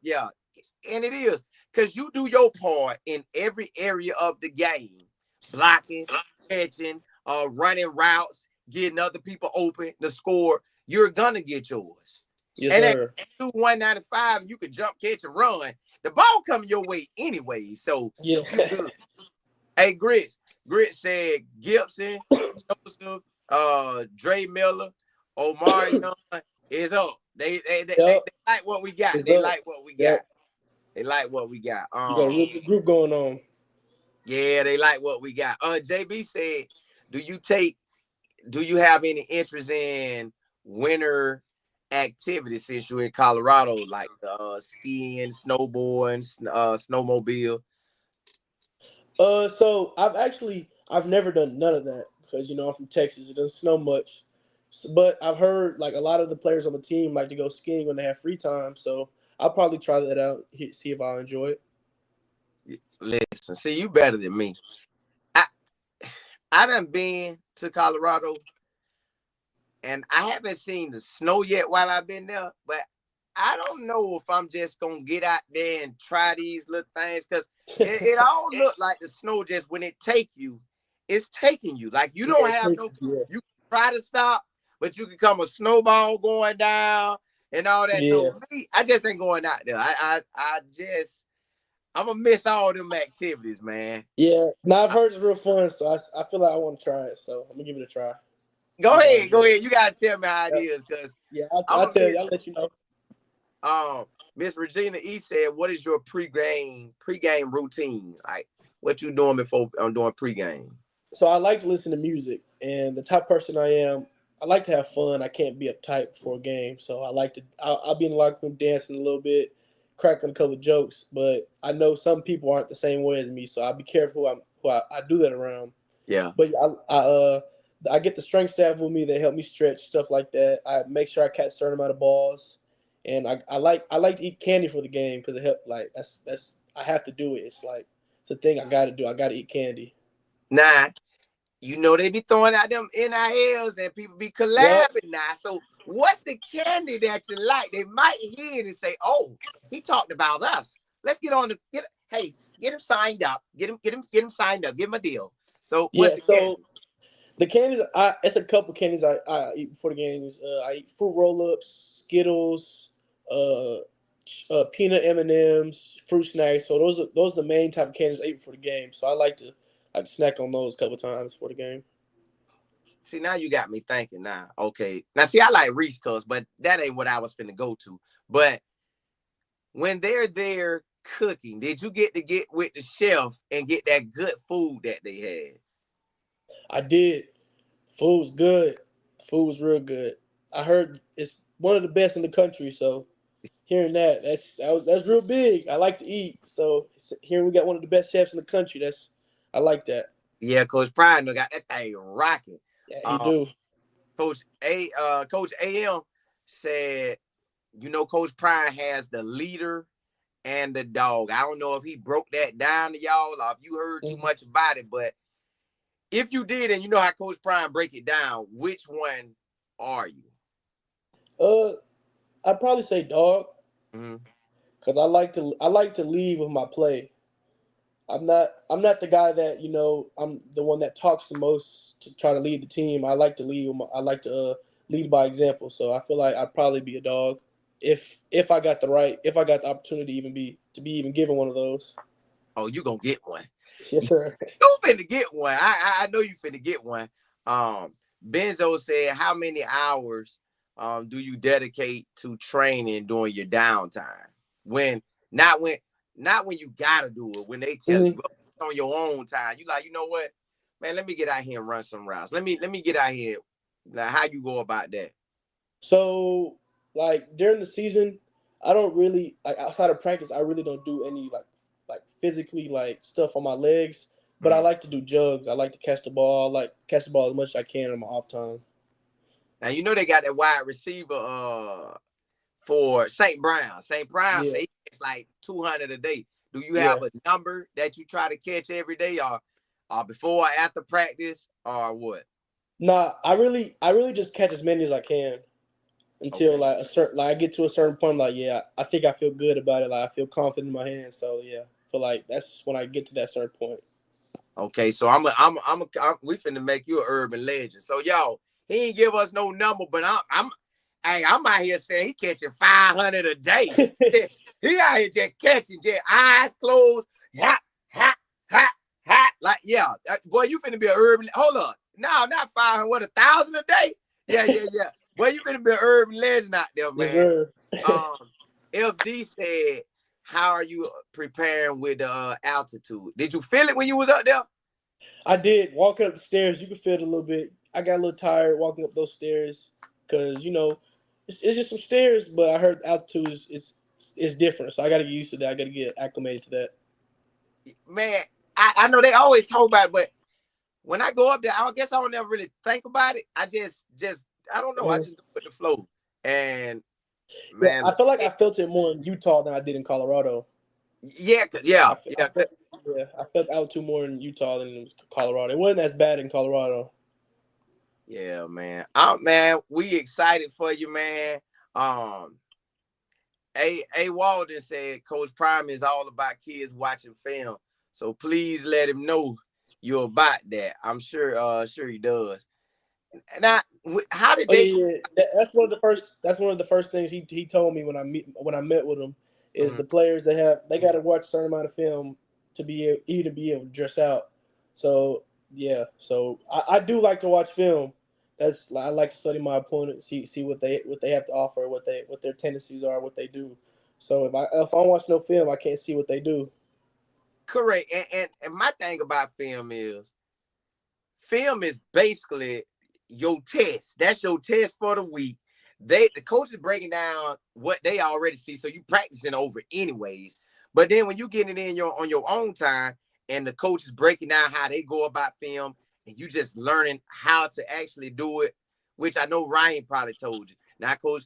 And it is because you do your part in every area of the game. Blocking, catching, running routes, getting other people open to score. You're gonna get yours. Yes, and sir. At 195, you can jump, catch, and run. The ball coming your way anyway. So yeah. You good. Hey, Grit said Gibson, Joseph, Dre Miller, Omar Young is up. They like what we got. They like what we got. They like what we got. You got a real good group going on. Yeah, they like what we got. JB said, do you have any interest in winter activities since you're in Colorado, like skiing, snowboarding, snowmobile? So I've never done none of that because I'm from Texas. It doesn't snow much, but I've heard like a lot of the players on the team like to go skiing when they have free time. So I'll probably try that out, see if I'll enjoy it. Listen, see, you better than me. I I done been to Colorado, and I haven't seen the snow yet while I've been there, but I don't know if I'm just gonna get out there and try these little things because it all look like the snow just when it take you, it's taking you. Like you don't have no, Yeah, you try to stop, but you can come a snowball going down and all that. yeah, So me, I just ain't going out there. I'm gonna miss all them activities, man. yeah. Now I've heard it's real fun, so I feel like I want to try it. So I'm gonna give it a try. See Go if I ahead, enjoy go it. ahead. You gotta tell me how it Yep. is, cause Yeah, I'm I'll gonna tell you. miss. I'll let you know. Miss Regina E said, "What is your pregame routine? Like, what you doing before I'm doing pregame?" So I like to listen to music, and the type of person I am, I like to have fun. I can't be uptight before a game, so I like to. I'll be in the locker room dancing a little bit, cracking a couple of jokes. But I know some people aren't the same way as me, so I'll be careful who I do that around. Yeah. But I get the strength staff with me. They help me stretch stuff like that. I make sure I catch a certain amount of balls, and I like to eat candy for the game because it helps. Like that's I have to do it. It's a thing I got to do. I got to eat candy. Now, they be throwing out them NILs and people be Yep. collabing now. So, what's the candy that you like? They might hear it and say, "Oh, he talked about us. Let's get on the get. Hey, get him signed up. Get him signed up. Give him a deal." So, what's Yeah. the So candy? the candies, it's a couple candies I eat before the games. I eat fruit roll ups, Skittles, uh, peanut M and M's, fruit snacks. So those are the main type of candies I eat before the game. So I like to snack on those a couple times before the game. See, now you got me thinking. Now, okay. Now, see, I like Reese Cups, but that ain't what I was finna go to. But when they're there cooking, did you get with the chef and get that good food that they had? I did. Food was good. Food was real good. I heard it's one of the best in the country. So hearing that's real big. I like to eat. So here we got one of the best chefs in the country. I like that. Yeah, Coach Prime got that thing rocking. Yeah, he Uh, do. Coach AM said, Coach Prime has the leader and the dog. I don't know if he broke that down to y'all or if you heard too Mhm. much about it, but if you did, and you know how Coach Prime break it down, which one are you? Uh, I'd probably say dog Mm-hmm. because I like to lead with my play. I'm not the guy that I'm the one that talks the most to try to lead the team. I like to lead. I like to lead by example. So I feel like I'd probably be a dog if I got the opportunity to be even given one of those. Oh, you gonna get one. Yes, sir. You finna get one. I know you finna get one. Um, Benzo said, how many hours do you dedicate to training during your downtime? When not when not when you gotta do it, when they tell you Mhm. but on your own time. You like, you know what? Man, let me get out here and run some routes. Let me get out here. Now, how you go about that? So, like during the season, I don't really like outside of practice. I really don't do any like physically like stuff on my legs. But I Mhm. like to do jugs. I like to catch the ball. I like catch the ball as much as I can in my off time. Now you know they got that wide receiver for St. Brown. St. Brown Yeah. say it's like 200 a day. Do you have Yeah. a number that you try to catch every day, or before or after practice, or what? Nah, I really just catch as many as I can until Okay. like a certain like I get to a certain point. Like, yeah, I think I feel good about it. Like I feel confident in my hands. So yeah, I feel like that's when I get to that certain point. Okay. So we finna make you an urban legend. So y'all, he ain't give us no number, but I'm out here saying he catching 500 a day. He out here just catching, just eyes closed, hot, hot, hot, hot. Like, yeah, boy, you finna be an urban. Hold up, no, not 500. What, 1,000 a day? Yeah, yeah, yeah. Boy, you finna be an urban legend out there, Yes, man. sir. Um, FD said, "How are you preparing with altitude? Did you feel it when you was up there?" I did walking up the stairs. You could feel it a little bit. I got a little tired walking up those stairs because It's just some stairs, but I heard altitude is different, so I got to get used to that. I got to get acclimated to that. Man, I know they always talk about it, but when I go up there, I guess I don't never really think about it. I just I don't know. I just go with the flow. And Yeah, man, I feel like I felt it more in Utah than I did in Colorado. yeah, I, fe- I felt yeah, I felt altitude more in Utah than in Colorado. It wasn't as bad in Colorado. yeah, man. Man, we excited for you, man. Um, A Walden said Coach Prime is all about kids watching film. So please let him know you're about that. I'm sure he does. Now, how did Oh they? yeah, that's one of the first. That's one of the first things he told me when I met with him is Mhm. the players they got to watch a certain amount of film to be able to dress out. So yeah, so I do like to watch film. I like to study my opponent, see what they have to offer, what their tendencies are, what they do. So if I watch no film, I can't see what they do. Correct. And my thing about film is basically your test. That's your test for the week. The coach is breaking down what they already see, so you practicing over anyways. But then when you get it in on your own time, and the coach is breaking down how they go about film, and you just learning how to actually do it, which I know Ryan probably told you. Now, coach,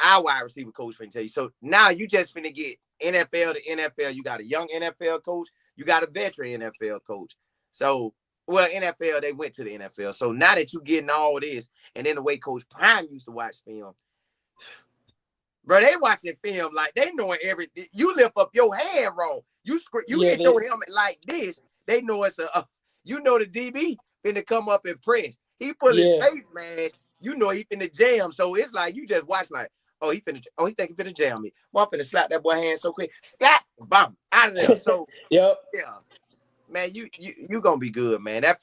our wide receiver coach finna tell you. So now you just finna get NFL to NFL. You got a young NFL coach, you got a veteran NFL coach. So well, NFL, they went to the NFL. So now that you're getting all this, and then the way Coach Prime used to watch film, bro, they watching film like they knowing everything. You lift up your hand wrong. You Yeah, hit your helmet like this. They know it's you know the DB finna come up and press. He pull his yeah. face, man. You know he finna jam. So it's like you just watch like, he think he finna jam me. Well, I'm finna slap that boy hand so quick. Slap, bam, out of there. So Yep. yeah. Man, you gonna be good, man. That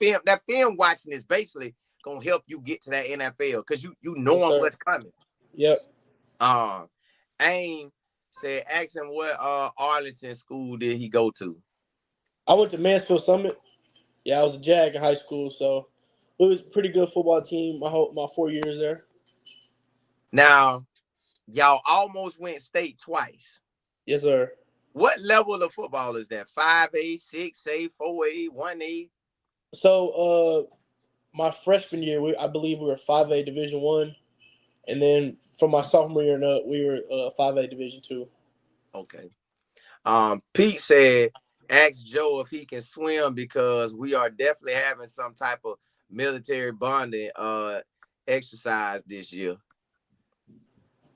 film watching is basically gonna help you get to that NFL because you Yes, knowing sir. what's coming. Yep. Aim said, ask him what Arlington school did he go to? I went to Mansfield Summit. Yeah, I was a Jag in high school, so it was a pretty good football team. My 4 years there. Now, y'all almost went state twice. Yes, sir. What level of football is that? 5A, 6A, 4A, 1A? So, my freshman year, I believe we were 5A Division One, and then from my sophomore year and up, we were 5A Division Two. Okay. Pete said, ask Joe if he can swim because we are definitely having some type of military bonding exercise this year.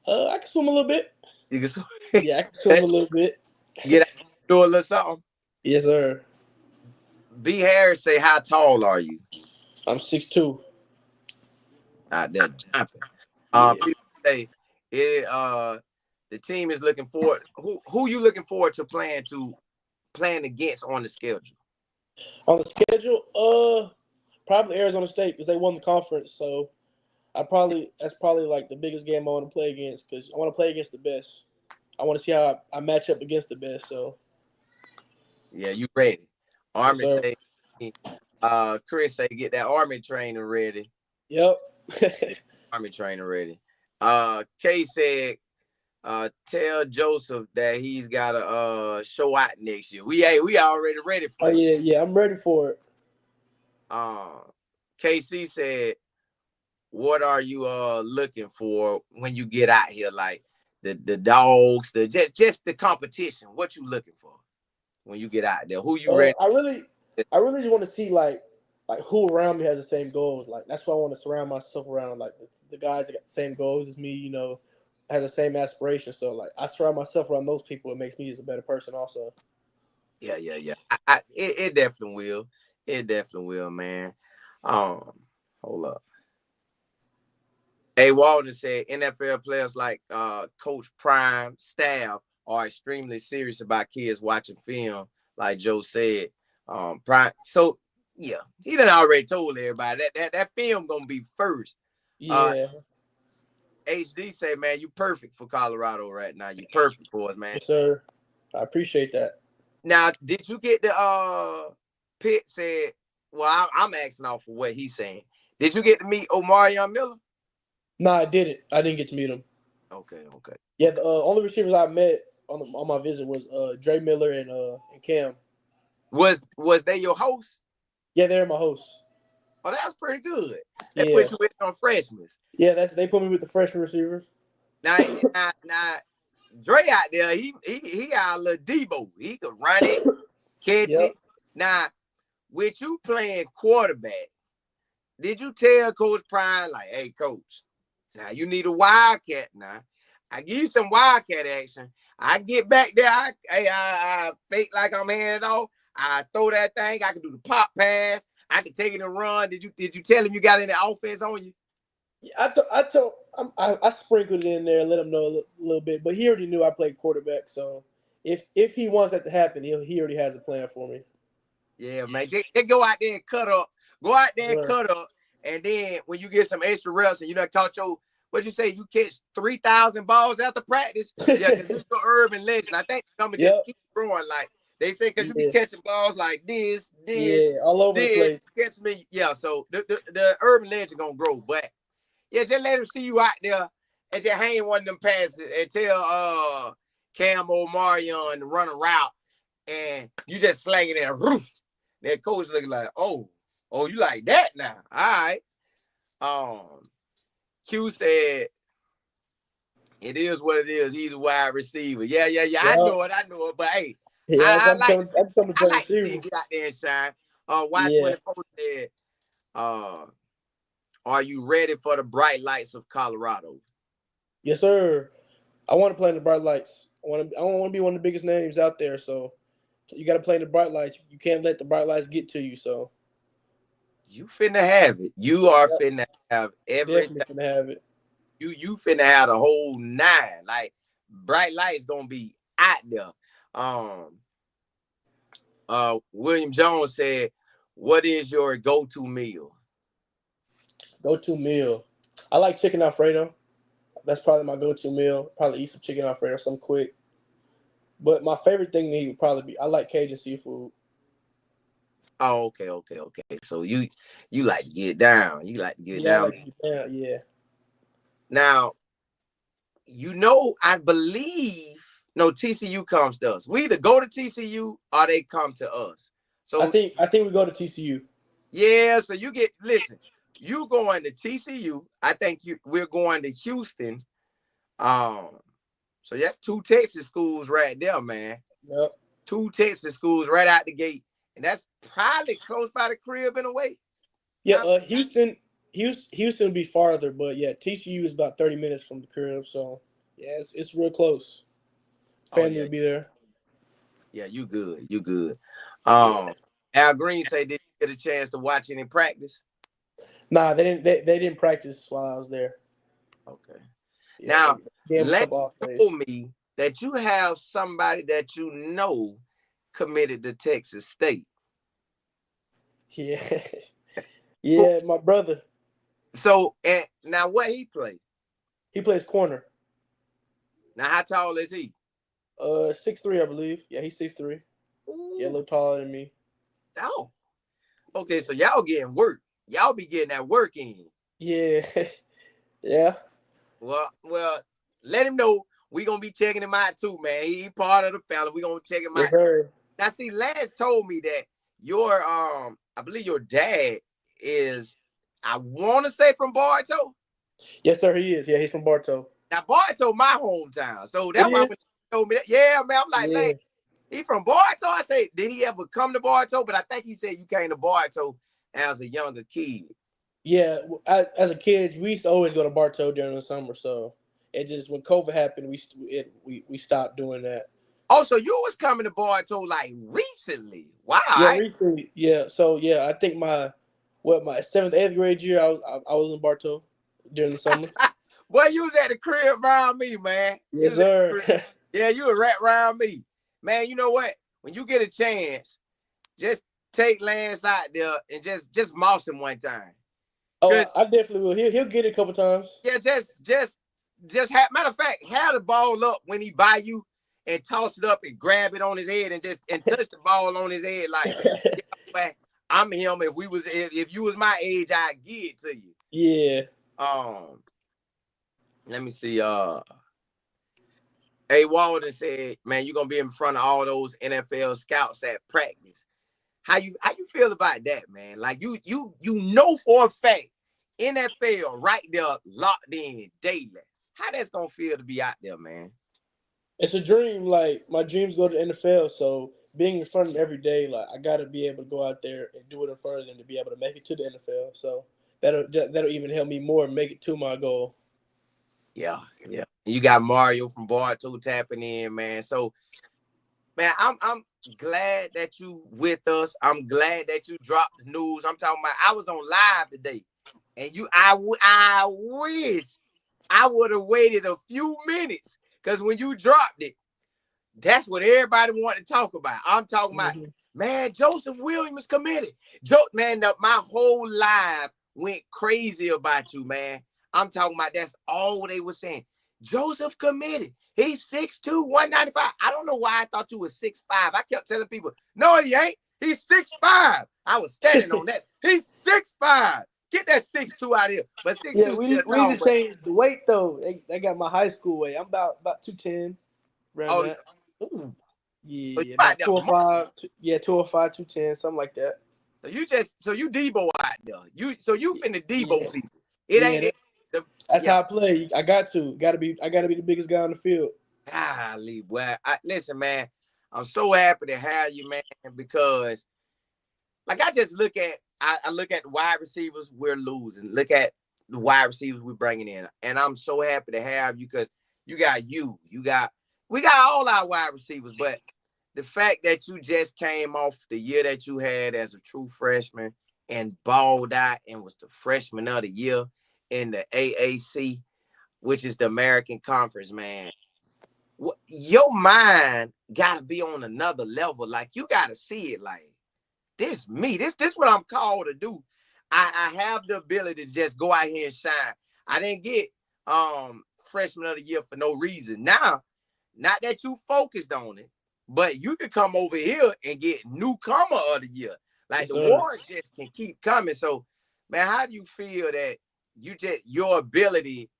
I can swim a little bit. You can swim. Yeah, I can swim a little bit. Get out, do a little something. Yes, sir. B. Harris say, how tall are you? I'm 6'2". Out there jumping. Yeah. People say the team is looking forward. Who you looking forward to playing against on the schedule? On the schedule, probably Arizona State because they won the conference. So that's probably like the biggest game I want to play against because I want to play against the best. I want to see how I match up against the best. So Yeah, you ready? yes, Army sir. say, Chris say, get that Army training ready. Yep. Army training ready. Kay said, tell Joseph that he's got to show out next year. We already ready Oh for you. yeah, I'm ready for it. KC said, what are you looking for when you get out here? Like the dogs, just the competition. What you looking for when you get out there? Who you ready? I really just want to see like who around me has the same goals. Like that's why I want to surround myself around like the guys that got the same goals as me. Has the same aspirations. So like I surround myself around those people. It makes me as a better person also. Yeah. It definitely will. It definitely will, man. Hold up. A. Walden said NFL players like Coach Prime staff are extremely serious about kids watching film, like Joe said. Prime. So yeah, he done already told everybody that film gonna be first. Yeah. HD say, man, you perfect for Colorado right now. You perfect for us, man. Yes, sir. I appreciate that. Now, did you get the Pitt said? Well, I'm asking off for what he's saying. Did you get to meet Omarion Miller? No, I didn't. I didn't get to meet him. Okay, okay. Yeah, the only receivers I met on my visit was Dre Miller and Cam. Was they your host? Yeah, they're my hosts. Oh, that's pretty good. They Yeah, put you with some freshmen. yeah. They put me with the freshman receivers. Now, now, Dre out there, he got a little Debo. He could run it, catch Yep. it. Now, with you playing quarterback, did you tell Coach Prime, like, hey, Coach, now you need a wildcat now. I give you some wildcat action. I get back there. I fake like I'm handing it off. I throw that thing. I can do the pop pass. I can take it and run. Did you tell him you got any offense on you? Yeah, I sprinkled it in there and let him know a little bit, but he already knew I played quarterback. So if he wants that to happen, he already has a plan for me. Yeah, man. Just go out there and cut up. Go out there and Sure. cut up. And then when you get some extra reps and you done caught your, what you say, you catch 3,000 balls after practice? Yeah, because it's your urban legend. I think I'm going to just Yep. keep growing. Like they say, because you be Yeah. catching balls like this, Yeah, all over the place. catch me. Yeah, so the urban legend going to grow. But yeah, just let him see you out there and just hang one of them passes and tell Cam O'Marion to run a route and you just slang it there. That coach looking like, oh, you like that now? All right. Q said, it is what it is. He's a wide receiver. Yeah. Yep. I know it. But hey, Yeah, I like to see, I'm coming to him receiver. get out there and shine. Yeah. Y24 said, are you ready for the bright lights of Colorado? Yes, sir. I want to play in the bright lights. I want to be one of the biggest names out there. So you got to play in the bright lights. You can't let the bright lights get to you. So You finna have it. You are yep, finna have everything. definitely gonna have it. You finna have the whole nine. Like bright lights gonna be out there. William Jones said, what is your go-to meal? Go-to meal. I like chicken Alfredo. That's probably my go-to meal. Probably eat some chicken Alfredo, something quick. But my favorite thing to eat would probably be I like Cajun seafood. Oh, okay. So you like to get down. You like to get Yeah, I down. like to get down. Yeah. Now, I believe no TCU comes to us. We either go to TCU or they come to us. I So think we go to TCU. yeah, so you going to TCU. I think we're going to Houston. So that's two Texas schools right there, man. Yep. Two Texas schools right out the gate. And that's probably close by the crib in a way. Yeah, Houston would be farther, but yeah, TCU is about 30 minutes from the crib, so yeah, it's real close. Family will be there. Yeah, you good. You good. Yeah. Al Green say, did you get a chance to watch any practice? Nah, they didn't practice while I was there. Okay. Yeah, Now, they gave a Lane couple off days. told me that you have somebody that you know committed to Texas State. Yeah. Yeah, my brother. So, and now what he play? He plays corner. Now, how tall is he? 6'3", I believe. Yeah, he's 6'3". Yeah, a little taller than me. Oh. Okay, so y'all getting work. Y'all be getting that work in. Yeah. Yeah. Well, let him know we gonna be checking him out too, man. He part of the family. We gonna check him Yes, out. sir. Now, see, Lance told me that your I believe your dad is, I want to say from Bartow. Yes, sir, he is. Yeah, he's from Bartow. Now, Bartow, my hometown, so It that's why is? when he told me that, yeah, man, I'm like, Yeah. Lance, he from Bartow. I say, did he ever come to Bartow? But I think he said you came to Bartow as a younger kid. Yeah, as a kid, we used to always go to Bartow during the summer. So it just when COVID happened, we stopped doing that. Oh, so you was coming to Bartow like recently? Wow. Yeah, recently. Yeah, so yeah, I think my 7th, 8th grade year, I was in Bartow during the summer. Boy, you was at the crib around me, man. Yes, sir. Yeah, you were right around me, man. You know what? When you get a chance, just take Lance out there and just mouse him one time. Oh, I definitely will. He'll get it a couple times. Yeah, just have, matter of fact, have the ball up when he by you and toss it up and grab it on his head and touch the ball on his head like, yeah, I'm him. If you was my age, I'd give it to you. Yeah. Let me see. A Walden said, "Man, you're gonna be in front of all those NFL scouts at practice. How you feel about that, man? Like you know for a fact, NFL right there locked in daily. How that's gonna feel to be out there, man? It's a dream. Like my dreams go to the NFL, so being in front of them every day, like I got to be able to go out there and do it in front of them to be able to make it to the NFL. So that'll even help me more make it to my goal. Yeah, yeah. You got Mario from Bartow tapping in, man. So, man, I'm glad that you with us. I'm glad that you dropped the news. I'm talking about I was on live today, and I wish I would have waited a few minutes because when you dropped it, that's what everybody wanted to talk about. I'm talking about, man, Joseph Williams committed. Man, my whole life went crazy about you, man. I'm talking about that's all they were saying. Joseph committed. He's 6'2", 195. I don't know why I thought you were 6'5". I kept telling people, no, he ain't. He's 6'5". I was standing on that. He's 6'5". Get that 6'2" out of here. But 6'2" Yeah, still we tall. need to change the weight though. They got my high school weight. I'm about 210. Around that. Ooh. Yeah, about 205. Yeah, 205, 210, something like that. So you Debo out there. You finna Debo people. It Yeah, ain't that's how I play. I got to be the biggest guy on the field. Golly, well, listen, man. I'm so happy to have you, man, because like I just look at I look at the wide receivers we're losing. Look at the wide receivers we're bringing in, and I'm so happy to have you because we got all our wide receivers, but the fact that you just came off the year that you had as a true freshman and balled out and was the freshman of the year in the AAC, which is the American Conference, man. Your mind got to be on another level. Like, you got to see it like, this me. This what I'm called to do. I have the ability to just go out here and shine. I didn't get freshman of the year for no reason. Now, not that you focused on it, but you can come over here and get newcomer of the year. Like, the awards just can keep coming. So, man, how do you feel that your ability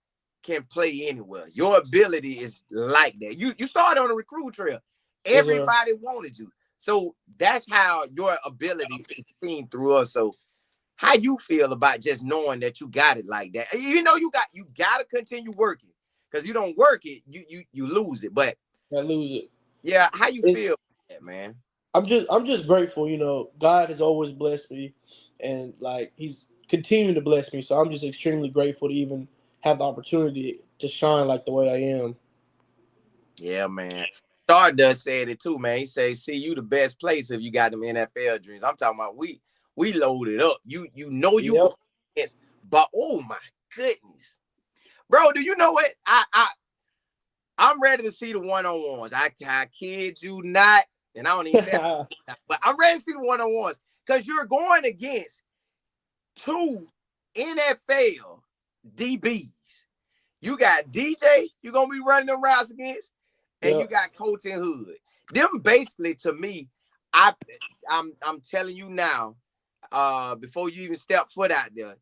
can play anywhere? Your ability is like that. You saw it on the recruit trail. Everybody wanted you. So that's how your ability is seen through us. So how you feel about just knowing that you got it like that? Even though you got to continue working, because you don't work it, you lose it. But I lose it. Yeah, how you feel about that, man? I'm just grateful. You know, God has always blessed me, and like He's continuing to bless me. So I'm just extremely grateful to even have the opportunity to shine like the way I am. Yeah, man. Stardust said it too, man. He says, "See, you the best place if you got them NFL dreams." I'm talking about we loaded up. You know you go against, but oh my goodness, bro. Do you know what? I'm ready to see the one-on-ones. I kid you not, and I don't even say but I'm ready to see the one-on-ones because you're going against two NFL DBs. You got DJ, you're gonna be running them routes against, and you got Colton Hood. Them basically, to me, I'm telling you now, before you even step foot out there,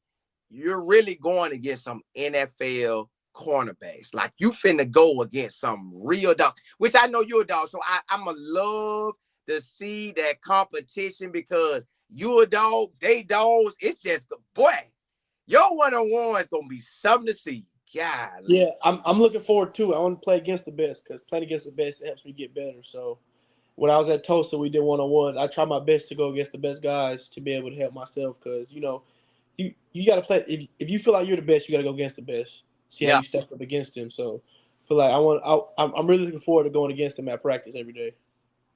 you're really going against some NFL cornerbacks. Like, you finna go against some real dogs, which I know you're a dog. So I'm going to love to see that competition because you a dog, they dogs. It's just, boy, your one-on-one is going to be something to see. Golly. Yeah, I'm looking forward to it. I want to play against the best because playing against the best helps me get better. So when I was at Tulsa, we did one-on-ones. I try my best to go against the best guys to be able to help myself because, you know, you got to play. If you feel like you're the best, you got to go against the best. See how you step up against them. So I feel like I'm really looking forward to going against them at practice every day.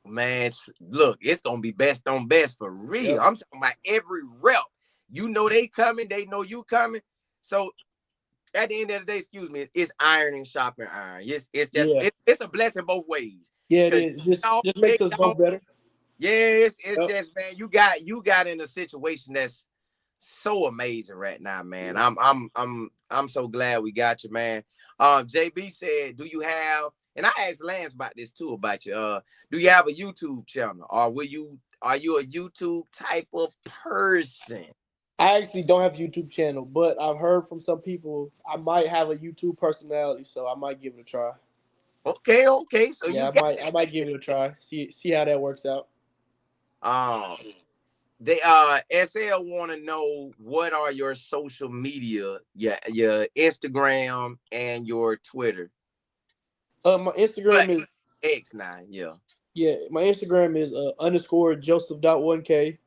Man, look, it's going to be best on best for real. Yep. I'm talking about every rep. You know they coming. They know you coming. So at the end of the day, excuse me, it's iron and sharpening iron. It's just it's a blessing both ways. Yeah, it is. Just makes us both better. Yeah, it's just, man, you got in a situation that's so amazing right now, man. I'm so glad we got you, man. JB said, do you have, and I asked Lance about this too, about you. Do you have a YouTube channel, or are you a YouTube type of person? I actually don't have a YouTube channel, but I've heard from some people I might have a YouTube personality, so I might give it a try. Okay. So you Yeah, got I might give it a try. See how that works out. um they SL want to know what are your social media, your Instagram and your Twitter. My But Instagram is X9, yeah. my Instagram is underscore Joseph.1K,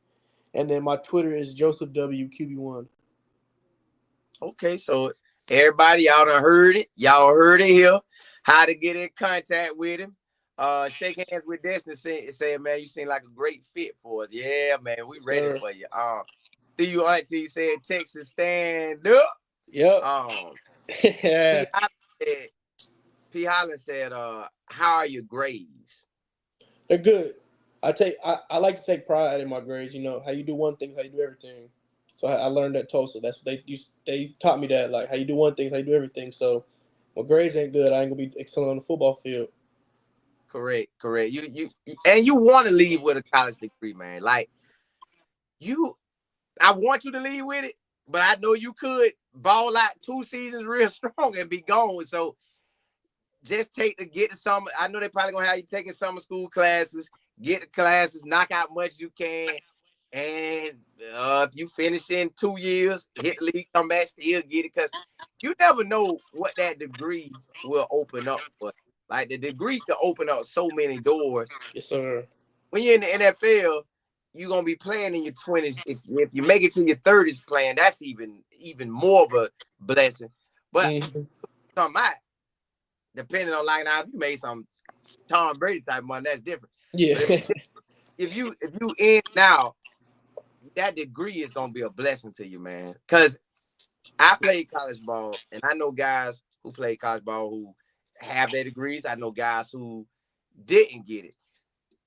and then my Twitter is Joseph WQB1. Okay, so everybody, y'all done heard it. Y'all heard it here. How to get in contact with him. Shake hands with Destiny. Say, man, you seem like a great fit for us. Yeah, man, we ready Sir. for you. See you, Auntie said Texas stand up. Yep. Um, Yeah. P. Holland said, how are your grades? They're good. I like to take pride in my grades. You know how you do one thing, how you do everything. So I learned at Tulsa. That's what they taught me that, like how you do one thing, how you do everything. So when grades ain't good, I ain't gonna be excelling on the football field. Correct. You want to leave with a college degree, man. Like you, I want you to leave with it, but I know you could ball out 2 seasons real strong and be gone. So just get to some. I know they probably gonna have you taking summer school classes, get the classes, knock out much you can, and if you finish in 2 years, hit the league, come back, still get it, because you never know what that degree will open up for. Like the degree could open up so many doors. Yes, sir. When you're in the NFL, you're gonna be playing in your 20s. If you make it to your 30s playing, that's even more of a blessing. But Mm-hmm. come out, depending on, like, now, if you made some Tom Brady type money, that's different. Yeah. But if you in now, that degree is gonna be a blessing to you, man. Because I played college ball, and I know guys who played college ball who have their degrees. I know guys who didn't get it.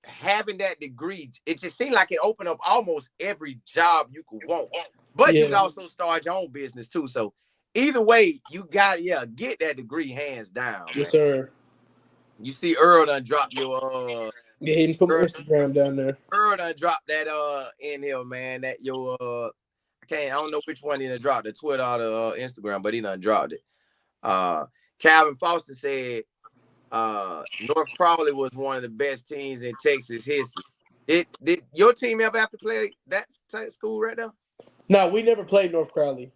Having that degree, it just seemed like it opened up almost every job you could want. But you could Yeah. also start your own business too. So either way, you got get that degree hands down, man. Yes, sir. You see Earl done drop your Yeah, he didn't put my Earl, Instagram down there. Earl done drop that in here, man. That your I don't know which one he done dropped, the Twitter or the Instagram, but he done dropped it. Calvin Foster said North Crowley was one of the best teams in Texas history. Did your team ever have to play that school right now? No, we never played North Crowley,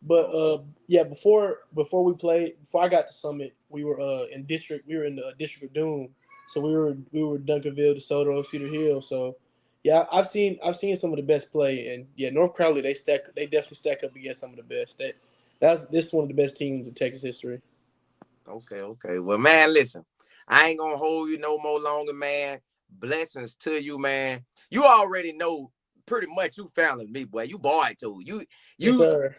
but Oh, yeah, before I got to Summit, we were we were in the District of Doom, so we were Duncanville, DeSoto, Cedar Hill. So yeah, I've seen some of the best play, and yeah, North Crowley they definitely stack up against some of the best. This is one of the best teams in Texas history. okay. Well, man, listen, I ain't gonna hold you no more longer, man. Blessings to you, man. You already know pretty much you found me, boy. You boy too. Yes, You sir.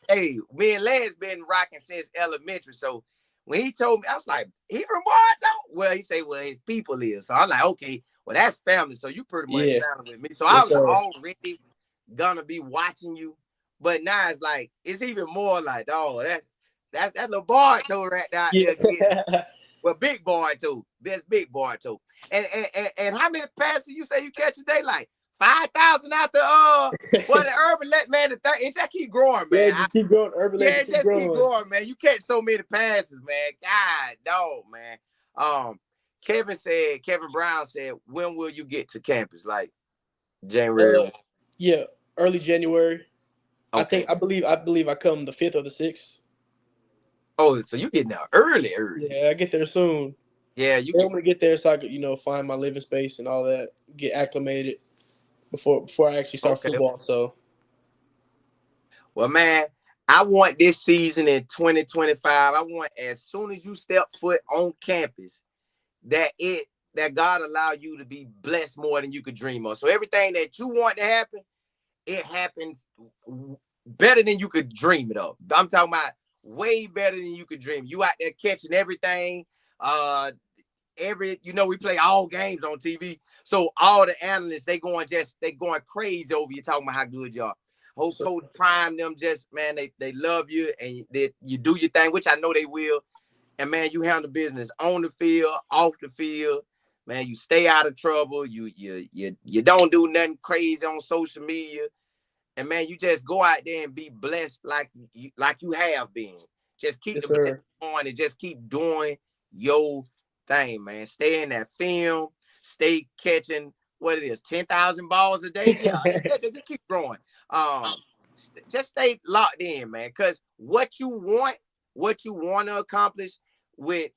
hey, me and Lance been rocking since elementary. So when he told me, I was like, he from Bartow? Well, he said, well, his people is. So I'm like, okay, well, that's family. So you pretty much Yeah. family with me. So I Yes, was sir. already gonna be watching you. But now it's like, it's even more like, oh, that little Bartow right out Yeah. there getting, well, big Bartow. That's big Bartow. And how many passes you say you catch a day? Like 5,000 out the well, the urban let man, it just keep growing, Yeah, man. just keep growing. Urban Yeah, Legends it keep just keep growing. growing, man. You catch so many passes, man. God, dog, man. Um, Kevin Brown said, when will you get to campus? Like January Uh, 1. yeah, early January. Okay. I believe I come the 5th or the 6th. Oh, so you getting out early. Yeah, I get there soon. Yeah, you They get want me to get there so I could, find my living space and all that, get acclimated before I actually start okay. football. So Well, man, I want this season in 2025. I want, as soon as you step foot on campus, that God allow you to be blessed more than you could dream of. So everything that you want to happen, it happens better than you could dream it of. I'm talking about way better than you could dream. You out there catching everything. We play all games on TV. So all the analysts, they going crazy over you, talking about how good you are. Whole so Coach Prime, them just, man, they love you, and you do your thing, which I know they will. And man, you handle business on the field, off the field. Man, you stay out of trouble. You don't do nothing crazy on social media. And man, you just go out there and be blessed like you have been. Just keep Yes, the blessing sir. going and just keep doing your thing, man. Stay in that film. Stay catching what it is, 10,000 balls a day. Yeah, just keep growing. Just stay locked in, man. Because what you want to accomplish with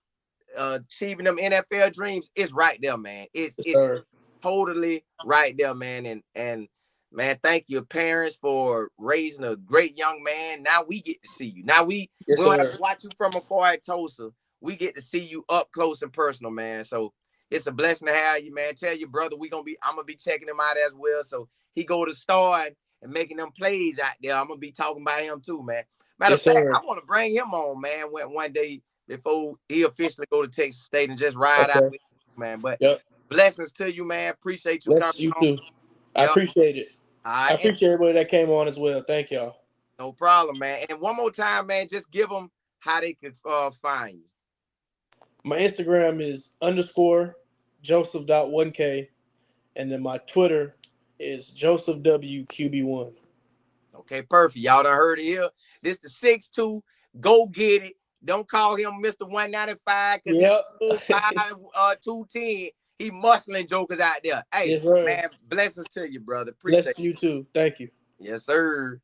achieving them NFL dreams is right there, man. Yes, It's sir. totally right there, man. And man, thank your parents for raising a great young man. Now we get to see you. Now Yes, we don't have sir. to watch you from afar at Tulsa. We get to see you up close and personal, man. So it's a blessing to have you, man. Tell your brother I'm gonna be checking him out as well. So he go to start and making them plays out there. I'm gonna be talking about him too, man. Matter of Yes, fact, I sir. want to bring him on, man, one day before he officially go to Texas State and just ride out Okay. with him, man. But Yep. blessings to you, man. Appreciate you coming Bless you on. too. I Yep. appreciate it. All I right. And appreciate everybody that came on as well. Thank y'all. no problem, man. And one more time, man, just give them how they could find you. My Instagram is _Joseph.1K. And then my Twitter is JosephWQB1. Okay, perfect. Y'all done heard it here. This the 6'2". Go get it. Don't call him Mr. 195 because he Yep. 4'5", 210. He muscling jokers out there. Hey, Yes, sir. man, blessings to you, brother. Appreciate Bless it. you too. Thank you. Yes, sir.